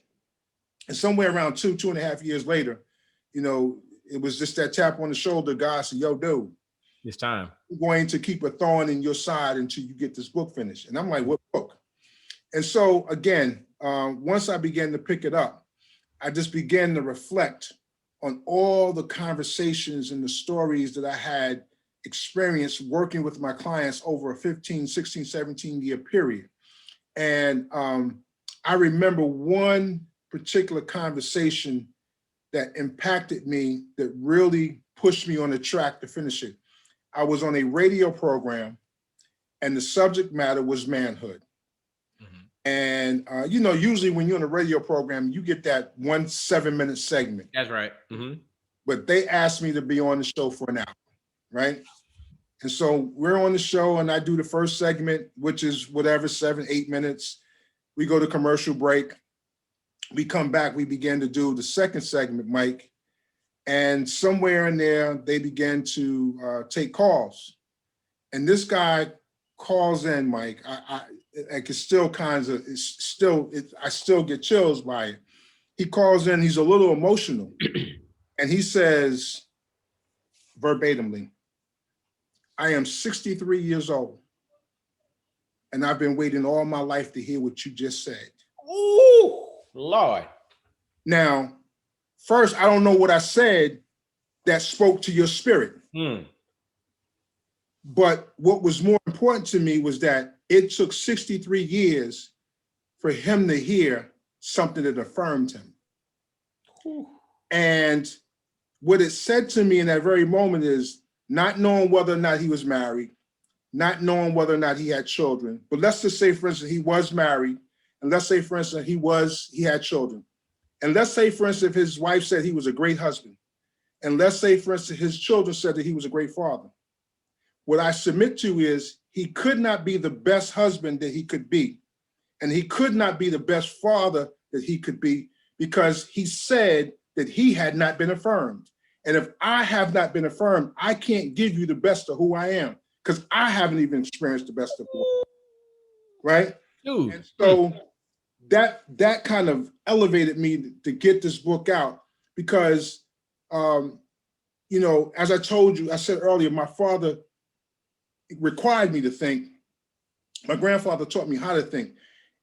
And somewhere around 2.5 years later, you know, it was just that tap on the shoulder. God said, yo, dude, it's time. I'm going to keep a thorn in your side until you get this book finished. And I'm like, what book? And so again, once I began to pick it up, I just began to reflect on all the conversations and the stories that I had experienced working with my clients over a 15, 16, 17 year period. And I remember one particular conversation that impacted me, that really pushed me on the track to finish it. I was on a radio program and the subject matter was manhood. And, you know, usually when you're on a radio program, you get that 1 7-minute segment. That's right. But they asked me to be on the show for an hour, right? And so we're on the show and I do the first segment, which is whatever, 7, 8 minutes. We go to commercial break. We come back, we begin to do the second segment, Mike. And somewhere in there, they began to take calls. And this guy calls in, Mike. I can still I still get chills by it. He calls in, he's a little emotional. And he says, verbatimly, I am 63 years old. And I've been waiting all my life to hear what you just said. Ooh, Lord. Now, first, I don't know what I said that spoke to your spirit. But what was more important to me was that it took 63 years for him to hear something that affirmed him. And what it said to me in that very moment is not knowing whether or not he was married, not knowing whether or not he had children. But let's just say, for instance, he was married. And let's say, for instance, he had children. And let's say, for instance, his wife said he was a great husband. And let's say, for instance, his children said that he was a great father. What I submit to is he could not be the best husband that he could be. And he could not be the best father that he could be because he said that he had not been affirmed. And if I have not been affirmed, I can't give you the best of who I am because I haven't even experienced the best of who I am, right? Dude. And so that kind of elevated me to get this book out because, you know, as I told you, I said earlier, my father required me to think. My grandfather taught me how to think.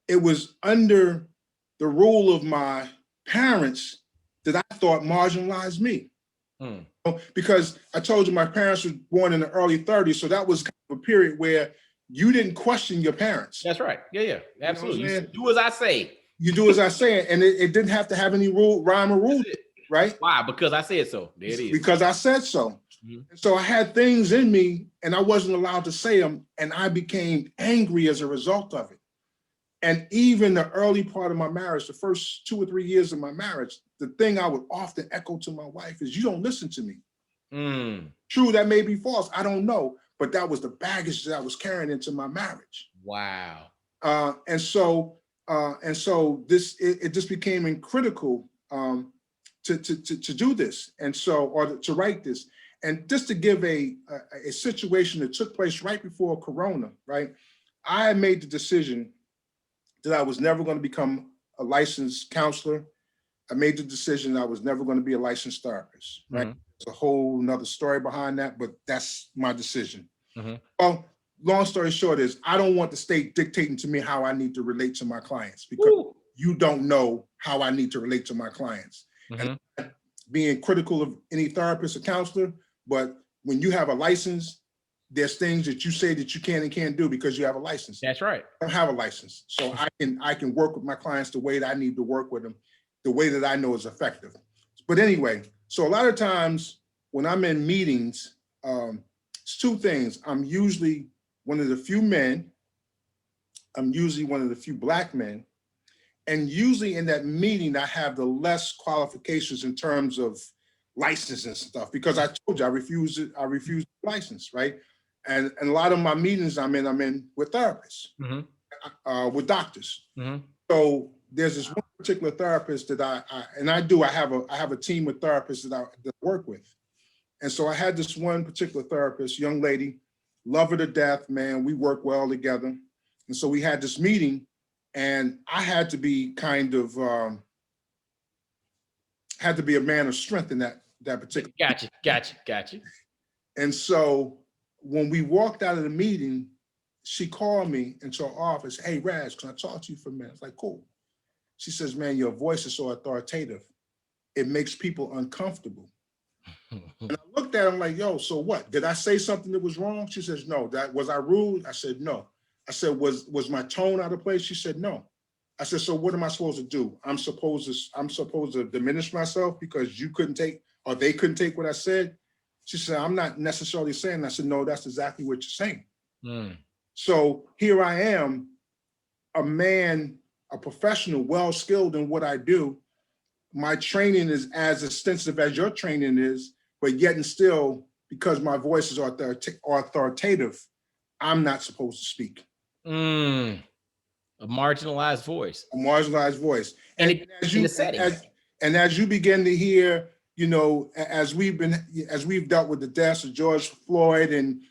It was under the rule of my parents that I thought marginalized me. Because I told you my parents were born in the early 30s, so that was kind of a period where you didn't question your parents. That's right. Yeah, absolutely. You know you do as I say. You do as I say, and it didn't have to have any rhyme or rule, right? Why? Because I said so. There it is. Because I said so. And so I had things in me and I wasn't allowed to say them, and I became angry as a result of it. And even the early part of my marriage, the first 2 or 3 years of my marriage, the thing I would often echo to my wife is, you don't listen to me. True, that may be false. I don't know. But that was the baggage that I was carrying into my marriage. Wow. And so this, it just became critical to do this. And so, or to write this. And just to give a situation that took place right before Corona, right? I made the decision that I was never going to become a licensed counselor. I made the decision I was never going to be a licensed therapist, right? There's a whole nother story behind that, but that's my decision. Well, long story short is I don't want the state dictating to me how I need to relate to my clients, because you don't know how I need to relate to my clients. And being critical of any therapist or counselor, but when you have a license, there's things that you say that you can and can't do because you have a license. That's right. I don't have a license. So I can work with my clients the way that I need to work with them, the way that I know is effective. But anyway, so a lot of times when I'm in meetings, it's two things. I'm usually one of the few men. I'm usually one of the few Black men. And usually in that meeting, I have the less qualifications in terms of license and stuff, because I told you I refuse license, right? And a lot of my meetings I'm in with therapists, with doctors. So there's this one particular therapist that I have a team of therapists that I work with. And so I had this one particular therapist, young lady, love her to death, man. We work well together. And so we had this meeting, and I had to be kind of, had to be a man of strength in that particular. Gotcha. And so when we walked out of the meeting, she called me into her office. Hey, Raz, can I talk to you for a minute? I was like, cool. She says, man, your voice is so authoritative. It makes people uncomfortable. And I looked at him like, yo, so what? Did I say something that was wrong? She says, no. Was I rude? I said, no. I said, was my tone out of place? She said, no. I said, so what am I supposed to do? I'm supposed to diminish myself because you couldn't take, or they couldn't take what I said? She said, I'm not necessarily saying that. I said, no, that's exactly what you're saying. So here I am, a man, a professional, well-skilled in what I do. My training is as extensive as your training is, but yet and still, because my voice is authoritative, I'm not supposed to speak. A marginalized voice. A marginalized voice. And as you begin to hear, you know, as we've dealt with the deaths of George Floyd and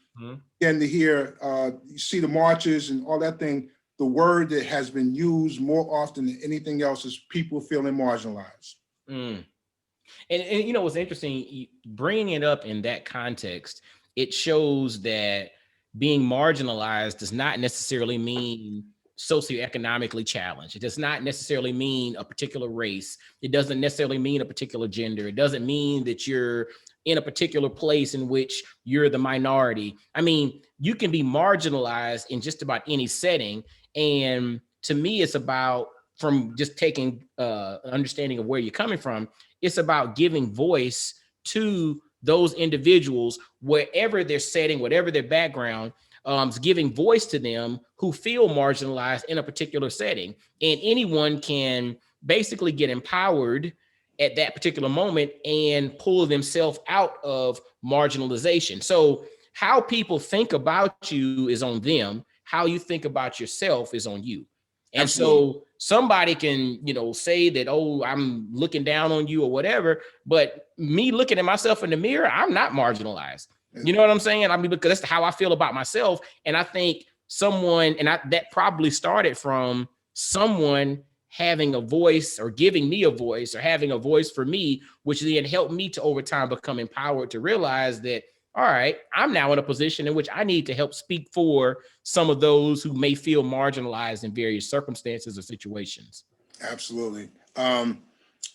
begin to hear, you see the marches and all that thing, the word that has been used more often than anything else is people feeling marginalized. And you know, what's interesting, bringing it up in that context, it shows that being marginalized does not necessarily mean socioeconomically challenged. It does not necessarily mean a particular race. It doesn't necessarily mean a particular gender. It doesn't mean that you're in a particular place in which you're the minority. I mean, you can be marginalized in just about any setting. And to me, it's about, from just taking an understanding of where you're coming from, it's about giving voice to those individuals, wherever they're setting, whatever their background, giving voice to them who feel marginalized in a particular setting. And anyone can basically get empowered at that particular moment and pull themselves out of marginalization. So how people think about you is on them. How you think about yourself is on you. And Absolutely. So somebody can, you know, say that, oh, I'm looking down on you or whatever, but me looking at myself in the mirror, I'm not marginalized. You know what I'm saying? I mean, because that's how I feel about myself. And I think that probably started from someone having a voice or giving me a voice or having a voice for me, which then helped me to over time become empowered to realize that, all right, I'm now in a position in which I need to help speak for some of those who may feel marginalized in various circumstances or situations. Absolutely.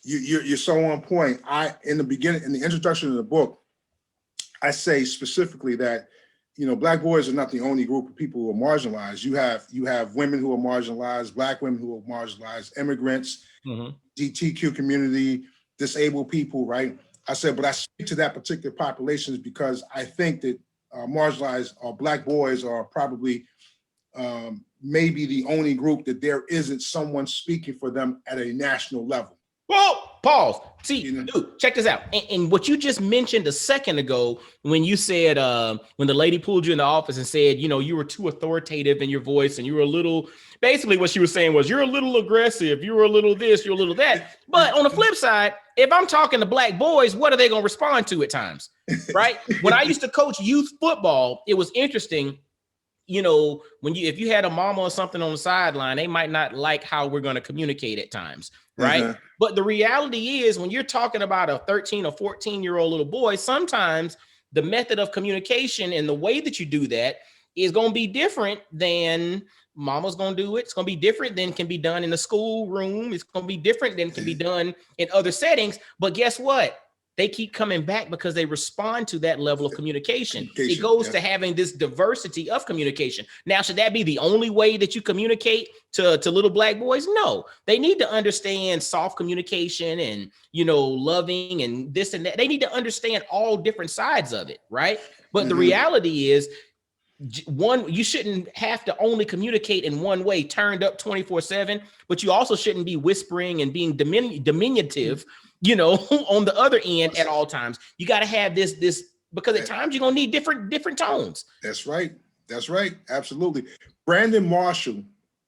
You're so on point. In the introduction of the book, I say specifically that, you know, Black boys are not the only group of people who are marginalized. You have women who are marginalized, Black women who are marginalized, immigrants, LGBTQ community, disabled people, right? I said, but I speak to that particular population because I think that marginalized Black boys are probably maybe the only group that there isn't someone speaking for them at a national level. Well, pause. See, dude, check this out. And what you just mentioned a second ago, when you said, when the lady pulled you in the office and said, you know, you were too authoritative in your voice and you were a little, basically what she was saying was, you're a little aggressive, you were a little this, you're a little that. But on the flip side, if I'm talking to Black boys, what are they going to respond to at times, right? When I used to coach youth football, it was interesting. you know, if you had a mama or something on the sideline, they might not like how we're going to communicate at times, right? But the reality is, when you're talking about a 13 or 14-year-old little boy, sometimes the method of communication and the way that you do that is going to be different than mama's going to do it. It's going to be different than can be done in the schoolroom. It's going to be different than can be done in other settings. But guess what? They keep coming back because they respond to that level of communication. It goes to having this diversity of communication. Now, should that be the only way that you communicate to little black boys? No, they need to understand soft communication and, you know, loving and this and that. They need to understand all different sides of it, right? But the reality is, you shouldn't have to only communicate in one way, turned up 24/7, but you also shouldn't be whispering and being diminutive, you know, on the other end at all times. You got to have this, because at times you're going to need different tones. That's right. That's right. Absolutely. Brandon Marshall,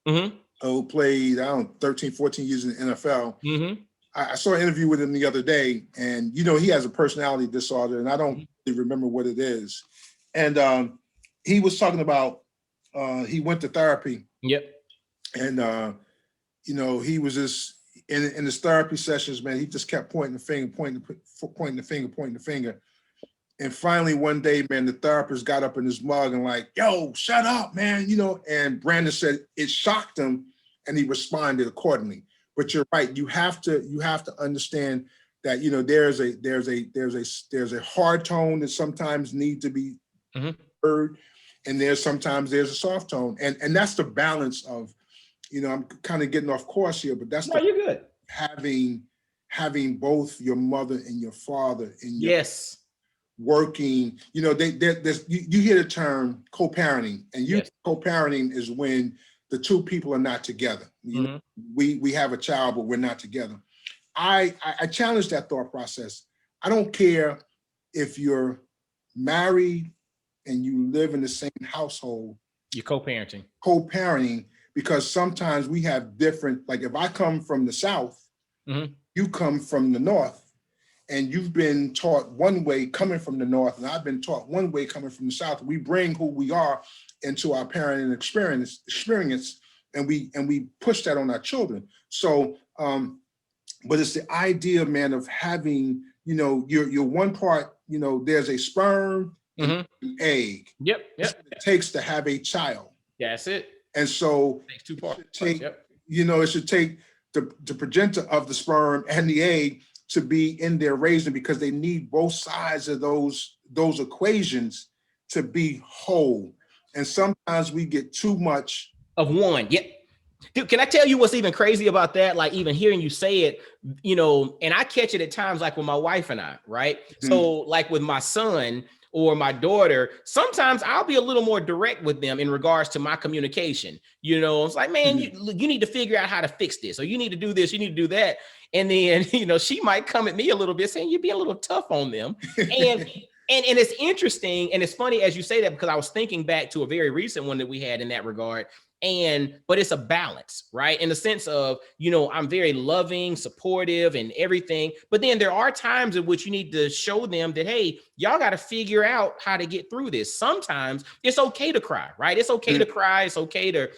who played, 13, 14 years in the NFL. I saw an interview with him the other day, and, you know, he has a personality disorder, and I don't really remember what it is. And he was talking about, he went to therapy. And, you know, he was just, in his therapy sessions, man, he just kept pointing the finger. And finally, one day, man, the therapist got up in his mug and like, yo, shut up, man, you know. And Brandon said it shocked him, and he responded accordingly. But you're right, you have to understand that, you know, there's a hard tone that sometimes need to be heard, and there's a soft tone, and that's the balance of, you know, I'm kind of getting off course here, but that's you're good. Having both your mother and your father in your working, you know, you hear the term co-parenting, and co-parenting is when the two people are not together. You know, we have a child, but we're not together. I challenge that thought process. I don't care if you're married and you live in the same household. You're co-parenting. Co-parenting, because sometimes we have different, like if I come from the South, you come from the North, and you've been taught one way coming from the North, and I've been taught one way coming from the South. We bring who we are into our parenting experience, and we push that on our children. So, but it's the idea, man, of having, you know, your one part, you know, there's a sperm, and an egg. That's what it takes to have a child. That's it. And so it takes two parts. You know, it should take the progenitor of the sperm and the egg to be in there raising, because they need both sides of those equations to be whole. And sometimes we get too much of one. Dude, can I tell you what's even crazy about that? Like, even hearing you say it, you know, and I catch it at times, like with my wife and I, right? So like with my son or my daughter, sometimes I'll be a little more direct with them in regards to my communication. You know, it's like, man, you need to figure out how to fix this, or you need to do this, you need to do that. And then, you know, she might come at me a little bit saying, you're being a little tough on them. And it's interesting. And it's funny as you say that, because I was thinking back to a very recent one that we had in that regard. But it's a balance, right? In the sense of, you know, I'm very loving, supportive, and everything. But then there are times in which you need to show them that, hey, y'all got to figure out how to get through this. Sometimes it's okay to cry, right? It's okay to cry. It's okay to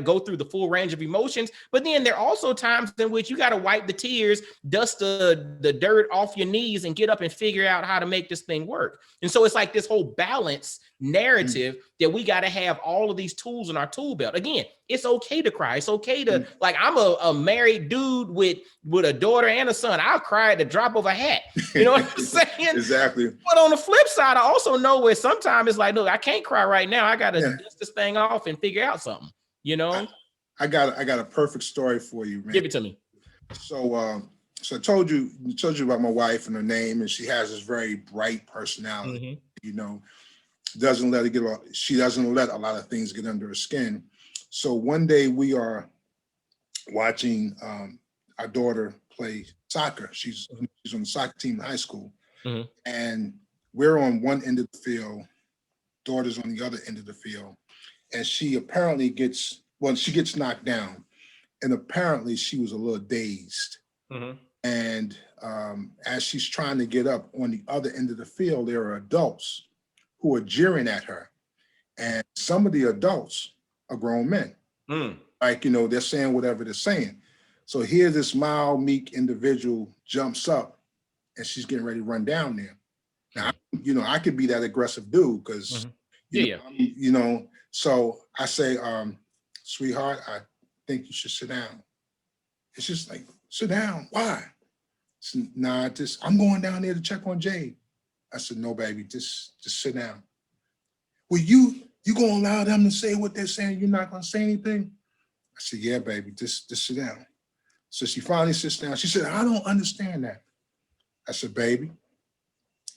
go through the full range of emotions. But then there are also times in which you got to wipe the tears, dust the dirt off your knees, and get up and figure out how to make this thing work. And so it's like this whole balance narrative that we got to have all of these tools in our tool belt. Again, it's okay to cry. It's okay to, like, I'm a married dude with a daughter and a son. I'll cry at the drop of a hat. You know what I'm saying? Exactly. But on the flip side, I also know where sometimes it's like, look, I can't cry right now. I got to dust this thing off and figure out something, you know? I got a perfect story for you, man. Give it to me. So I told you about my wife and her name, and she has this very bright personality, you know. She doesn't let a lot of things get under her skin. So one day we are watching our daughter play soccer. She's on the soccer team in high school, and we're on one end of the field, daughter's on the other end of the field, and she apparently gets knocked down, and apparently she was a little dazed. And as she's trying to get up on the other end of the field, there are adults who are jeering at her and some of the adults are grown men. Like, they're saying whatever they're saying. So here this mild, meek individual jumps up and she's getting ready to run down there. Now, I could be that aggressive dude because, so I say, sweetheart, I think you should sit down. It's just like, sit down. Why? So, nah, I'm going down there to check on Jade. I said, no, baby, just sit down. Well, you gonna allow them to say what they're saying? You're not gonna say anything? I said, yeah, baby, just sit down. So she finally sits down. She said, I don't understand that. I said, baby,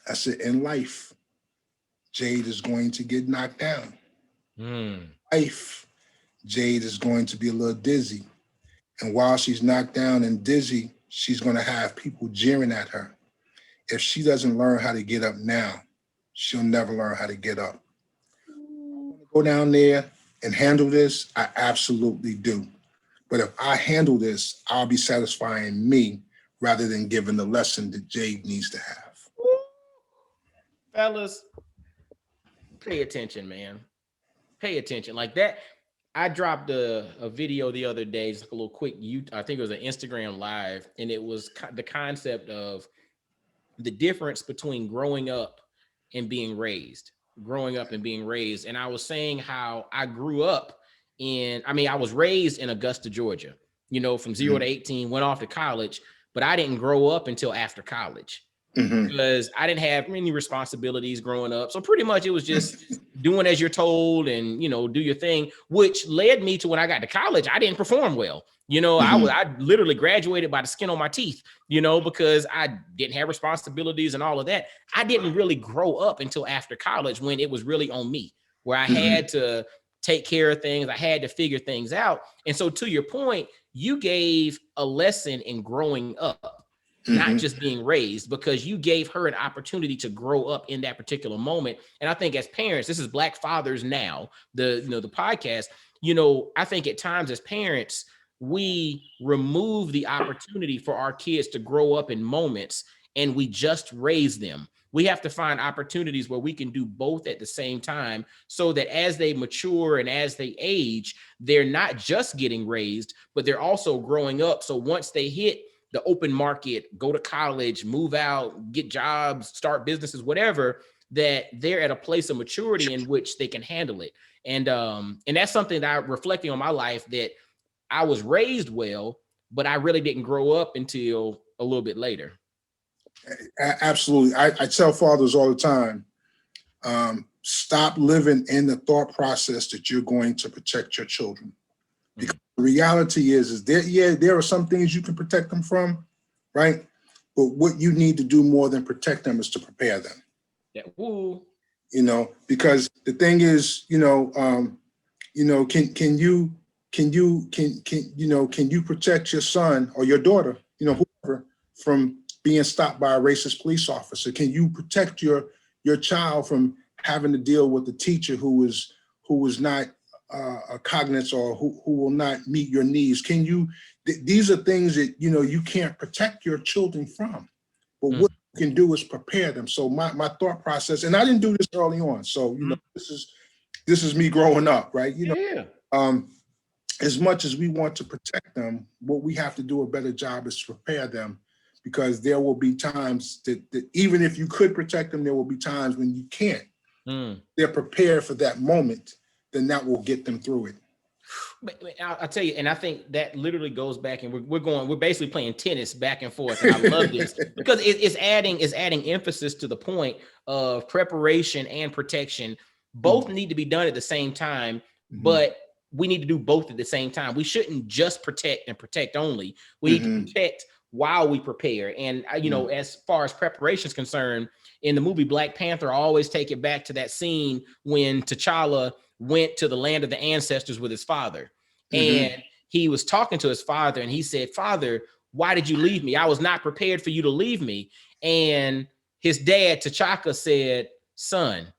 I said, in life, Jade is going to get knocked down. Life, Jade is going to be a little dizzy. And while she's knocked down and dizzy, she's going to have people jeering at her. If she doesn't learn how to get up now, she'll never learn how to get up. Go down there and handle this, I absolutely do. But if I handle this, I'll be satisfying me rather than giving the lesson that Jade needs to have. Fellas, pay attention, man. Pay attention. Like that, I dropped a video the other day, just like a little quick, I think it was an Instagram live, and it was the concept of the difference between growing up and being raised. And I was saying how I grew up I was raised in Augusta, Georgia, from 0 to 18, went off to college, but I didn't grow up until after college. Because I didn't have any responsibilities growing up. So pretty much it was just doing as you're told and, do your thing, which led me to when I got to college, I didn't perform well. I literally graduated by the skin on my teeth, because I didn't have responsibilities and all of that. I didn't really grow up until after college when it was really on me, where I had to take care of things. I had to figure things out. And so to your point, you gave a lesson in growing up. Not just being raised, because you gave her an opportunity to grow up in that particular moment. And I think as parents, this is Black Fathers Now, the podcast, I think at times as parents, we remove the opportunity for our kids to grow up in moments and we just raise them. We have to find opportunities where we can do both at the same time so that as they mature and as they age, they're not just getting raised, but they're also growing up. So once they hit the open market, go to college, move out, get jobs, start businesses, whatever, that they're at a place of maturity in which they can handle it. And that's something that I'm reflecting on my life, that I was raised well, but I really didn't grow up until a little bit later. Absolutely. I tell fathers all the time, stop living in the thought process that you're going to protect your children. Because the reality is there are some things you can protect them from, right? But what you need to do more than protect them is to prepare them. Yeah. Woo. Because the thing is, can you protect your son or your daughter, whoever, from being stopped by a racist police officer? Can you protect your child from having to deal with a teacher who is not a cognate or who will not meet your needs? These are things that, you can't protect your children from, but what you can do is prepare them. So my thought process, and I didn't do this early on. So, this is me growing up, right? As much as we want to protect them, what we have to do a better job is to prepare them, because there will be times that even if you could protect them, there will be times when you can't. They're prepared for that moment, then that will get them through it. I'll tell you, and I think that literally goes back, and we're basically playing tennis back and forth. And I love this because it's adding emphasis to the point of preparation and protection. Both need to be done at the same time, but we need to do both at the same time. We shouldn't just protect and protect only. We need to protect while we prepare. And as far as preparation is concerned, in the movie Black Panther, I always take it back to that scene when T'Challa went to the land of the ancestors with his father. And he was talking to his father and he said, "Father, why did you leave me? I was not prepared for you to leave me." And his dad, T'Chaka, said, "Son,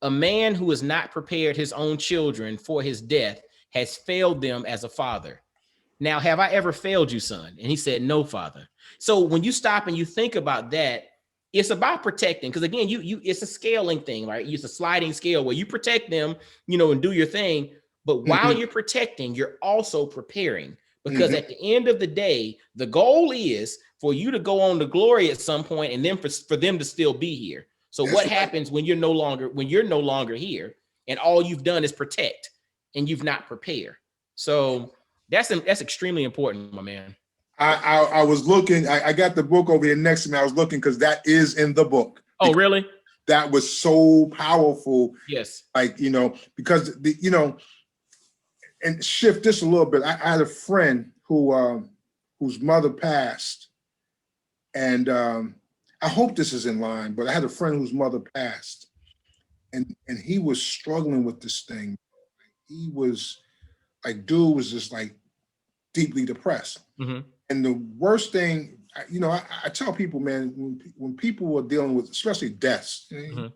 a man who has not prepared his own children for his death has failed them as a father. Now, have I ever failed you, son?" And he said, "No, father." So when you stop and you think about that, it's about protecting, because again, it's a scaling thing, right? It's a sliding scale where you protect them, and do your thing. But while you're protecting, you're also preparing, because at the end of the day, the goal is for you to go on to glory at some point, and then for them to still be here. So what happens when you're no longer here, and all you've done is protect, and you've not prepared? So that's extremely important, my man. I was looking, I got the book over here next to me. I was looking because that is in the book. Oh, really? That was so powerful. Yes. Like, because and shift this a little bit. I had a friend whose mother passed. And I hope this is in line, but I had a friend whose mother passed, and he was struggling with this thing. He was like, dude was just like deeply depressed. And the worst thing, I tell people, man, when people are dealing with, especially deaths, you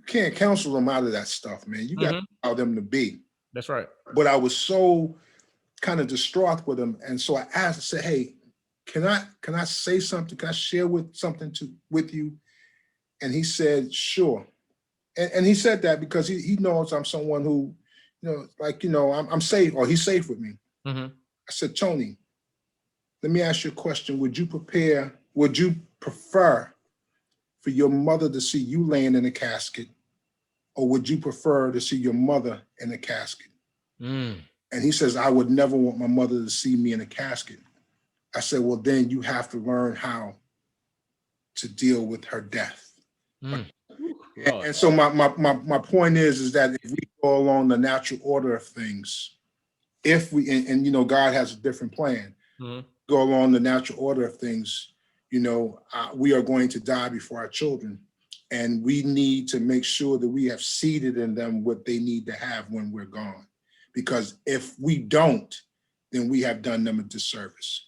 can't counsel them out of that stuff, man. You got to allow them to be. That's right. But I was so kind of distraught with him, and so I asked, I said, hey, can I say something? Can I share with you? And he said, sure. And he said that because he knows I'm someone who, I'm safe, or he's safe with me. I said, Tony, let me ask you a question. Would you prefer for your mother to see you laying in a casket, or would you prefer to see your mother in a casket? And he says, I would never want my mother to see me in a casket. I said, well, then you have to learn how to deal with her death. And so my point is that if we go along the natural order of things, if we, and God has a different plan, go along the natural order of things, we are going to die before our children. And we need to make sure that we have seeded in them what they need to have when we're gone. Because if we don't, then we have done them a disservice.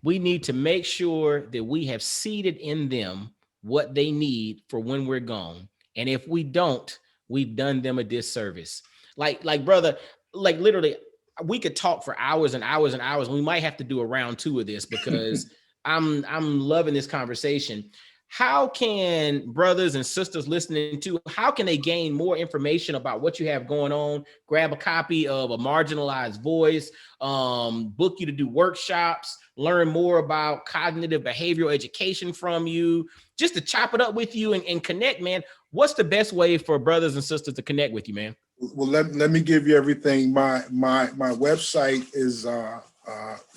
We need to make sure that we have seeded in them what they need for when we're gone. And if we don't, we've done them a disservice. Like brother, like literally, we could talk for hours and hours and hours. We might have to do a round 2 of this because I'm loving this conversation. How can brothers and sisters listening to, how can they gain more information about what you have going on? Grab a copy of A Marginalized Voice, book you to do workshops, learn more about cognitive behavioral education from you, just to chop it up with you and connect, man. What's the best way for brothers and sisters to connect with you, man? Well, let me give you everything. My website is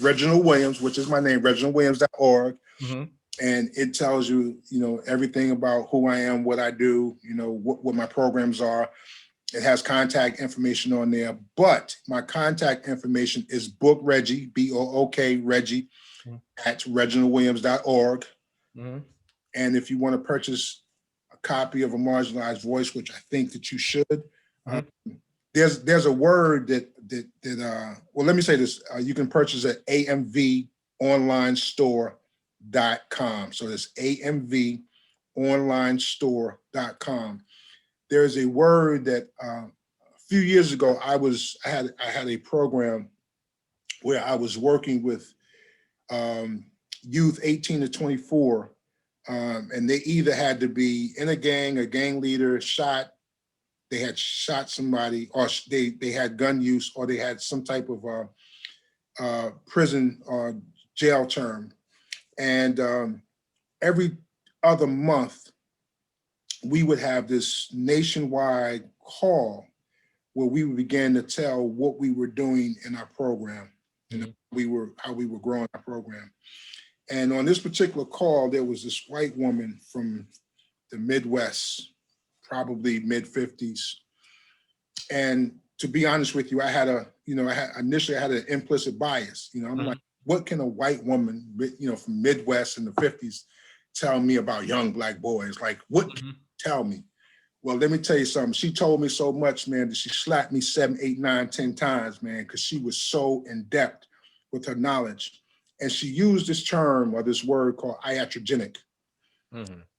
Reginald Williams, which is my name, reginaldwilliams.org. And it tells you, everything about who I am, what I do, what my programs are. It has contact information on there, but my contact information is book Reggie, BOOK Reggie, at reginaldwilliams.org. And if you want to purchase a copy of A Marginalized Voice, which I think that you should, there's a word that well, let me say this. You can purchase at amvonlinestore.com. So it's amvonlinestore.com. There's a word that a few years ago I had a program where I was working with youth 18 to 24, and they either had to be in a gang leader, they had shot somebody, or they had gun use, or they had some type of prison or jail term. And every other month, we would have this nationwide call where we would begin to tell what we were doing in our program, how we were growing our program. And on this particular call, there was this white woman from the Midwest, probably mid-50s. And to be honest with you, I initially had an implicit bias. I'm like, what can a white woman, from Midwest in the 50s tell me about young Black boys? Like, what can you tell me? Well, let me tell you something. She told me so much, man, that she slapped me 7, 8, 9, 10 times, man, because she was so in depth with her knowledge. And she used this term, or this word called iatrogenic.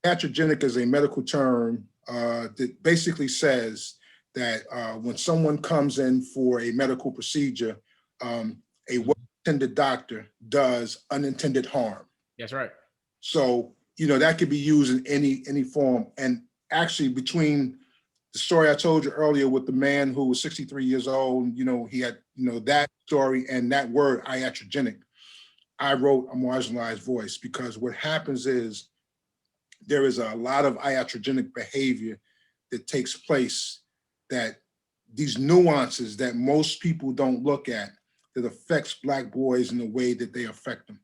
Iatrogenic is a medical term that basically says that when someone comes in for a medical procedure, a well-intended doctor does unintended harm. That's right. So, that could be used in any form. And actually, between the story I told you earlier with the man who was 63 years old, he had, that story and that word iatrogenic, I wrote A Marginalized Voice, because what happens is there is a lot of iatrogenic behavior that takes place, that these nuances that most people don't look at, that affects Black boys in the way that they affect them.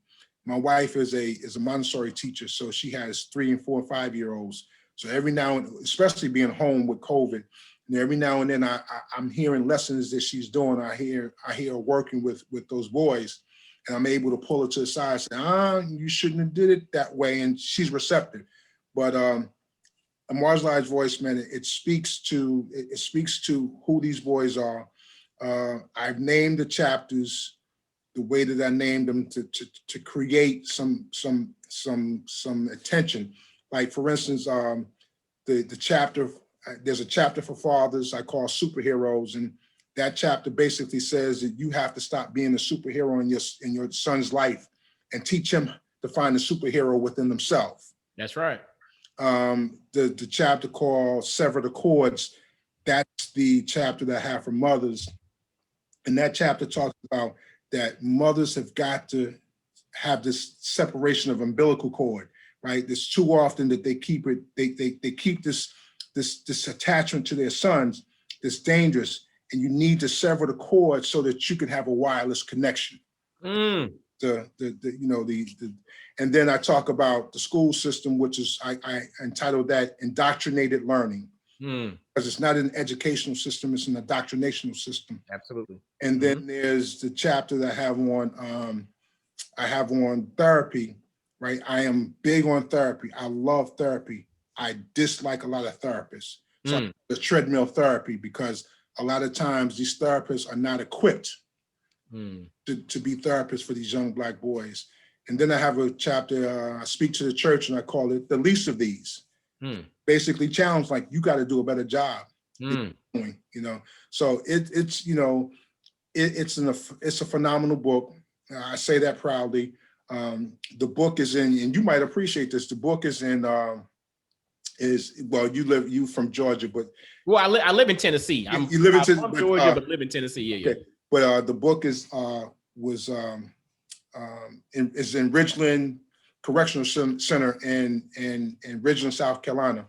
My wife is a Montessori teacher, so she has 3 and 4 and 5-year-olds. So every now and, especially being home with COVID, and every now and then I'm hearing lessons that she's doing. I hear her working with those boys, and I'm able to pull her to the side and say, you shouldn't have did it that way, and she's receptive. But A Marginalized Voice, man, it speaks to who these boys are. I've named the chapters the way that I named them to create some attention. Like, for instance, the chapter, there's a chapter for fathers I call superheroes, and that chapter basically says that you have to stop being a superhero in your son's life and teach him to find a superhero within themselves. That's right. The chapter called Sever the Cords, that's the chapter that I have for mothers. And that chapter talks about that mothers have got to have this separation of umbilical cord, right? It's too often that they keep it, they keep this attachment to their sons that's dangerous, and you need to sever the cord so that you can have a wireless connection. And then I talk about the school system, which is, I entitled that Indoctrinated Learning. Because it's not an educational system, it's an indoctrinational system. Absolutely. And then there's the chapter that I have on therapy, right? I am big on therapy. I love therapy. I dislike a lot of therapists. So the treadmill therapy, because a lot of times these therapists are not equipped to be therapists for these young Black boys. And then I have a chapter, I speak to the church, and I call it The Least of These. Basically challenge, like, you got to do a better job. So it's a phenomenal book. I say that proudly. The book is in, and you might appreciate this, the book is in, you from Georgia, but. Well, I live in Tennessee. I'm from Georgia, but live in Tennessee, yeah. Okay. But the book is in Ridgeland Correctional Center in Ridgeland, South Carolina.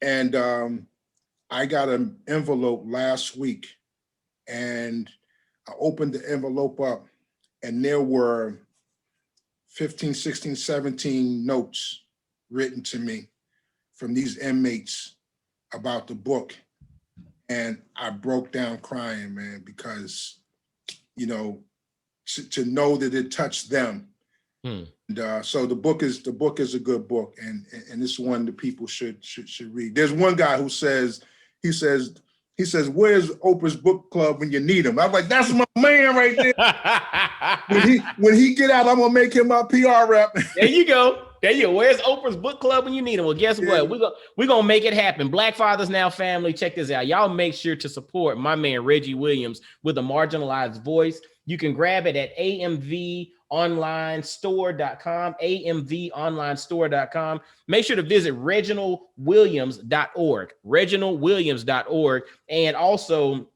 And I got an envelope last week, and I opened the envelope up, and there were 15, 16, 17 notes written to me from these inmates about the book. And I broke down crying, man, because, to know that it touched them. And, so the book is a good book, and it's one that people should read. There's one guy who says, he says, where's Oprah's book club when you need him? I'm like, that's my man right there. when he get out, I'm gonna make him my PR rep. There you go. Where's Oprah's book club when you need him? Well, guess what? We're gonna make it happen. Black Fathers Now family, check this out. Y'all make sure to support my man Reggie Williams with A Marginalized Voice. You can grab it at amvonlinestore.com, amvonlinestore.com. Make sure to visit reginaldwilliams.org, and also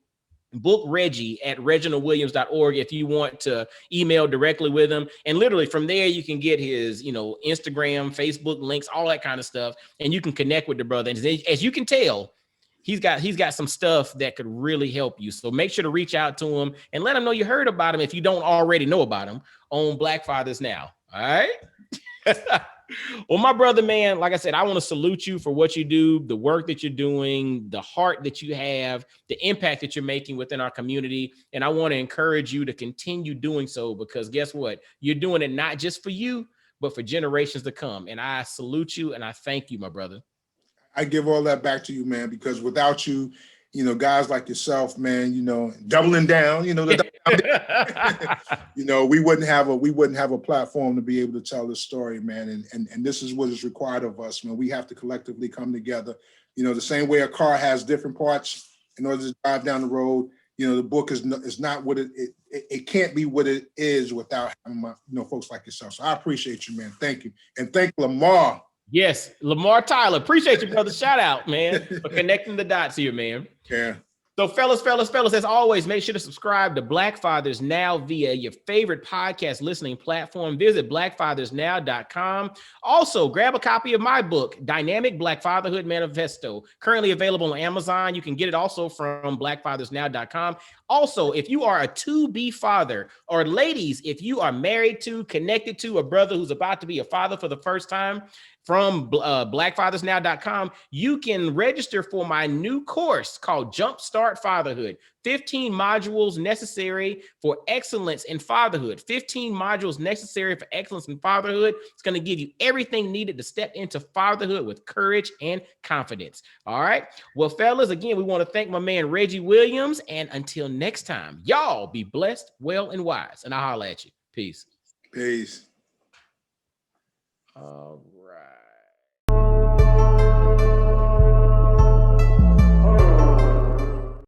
book Reggie at reginaldwilliams.org if you want to email directly with him. And literally from there, you can get his, Instagram, Facebook links, all that kind of stuff, and you can connect with the brother. And as you can tell, he's got some stuff that could really help you. So make sure to reach out to him and let him know you heard about him if you don't already know about him on Black Fathers Now. All right. Well, my brother, man, like I said, I want to salute you for what you do, the work that you're doing, the heart that you have, the impact that you're making within our community. And I want to encourage you to continue doing so, because guess what? You're doing it not just for you, but for generations to come. And I salute you and I thank you, my brother. I give all that back to you, man, because without you, guys like yourself, man, doubling down, we wouldn't have a platform to be able to tell this story, man. And this is what is required of us, man. We have to collectively come together. The same way a car has different parts in order to drive down the road, the book is not what it can't be what it is without having folks like yourself. So I appreciate you, man. Thank you. And thank Lamar. Yes, Lamar Tyler. Appreciate you, brother. Shout out, man, for connecting the dots here, man. Yeah. So fellas, as always, make sure to subscribe to Black Fathers Now via your favorite podcast listening platform. Visit blackfathersnow.com. Also, grab a copy of my book, Dynamic Black Fatherhood Manifesto, currently available on Amazon. You can get it also from blackfathersnow.com. Also, if you are a to-be father, or ladies, if you are married to, connected to a brother who's about to be a father for the first time, from blackfathersnow.com, you can register for my new course called Jumpstart Fatherhood. 15 modules necessary for excellence in fatherhood. 15 modules necessary for excellence in fatherhood. It's going to give you everything needed to step into fatherhood with courage and confidence. All right. Well, fellas, again, we want to thank my man, Reggie Williams. And until next time, y'all be blessed, well, and wise. And I'll holler at you. Peace. Peace.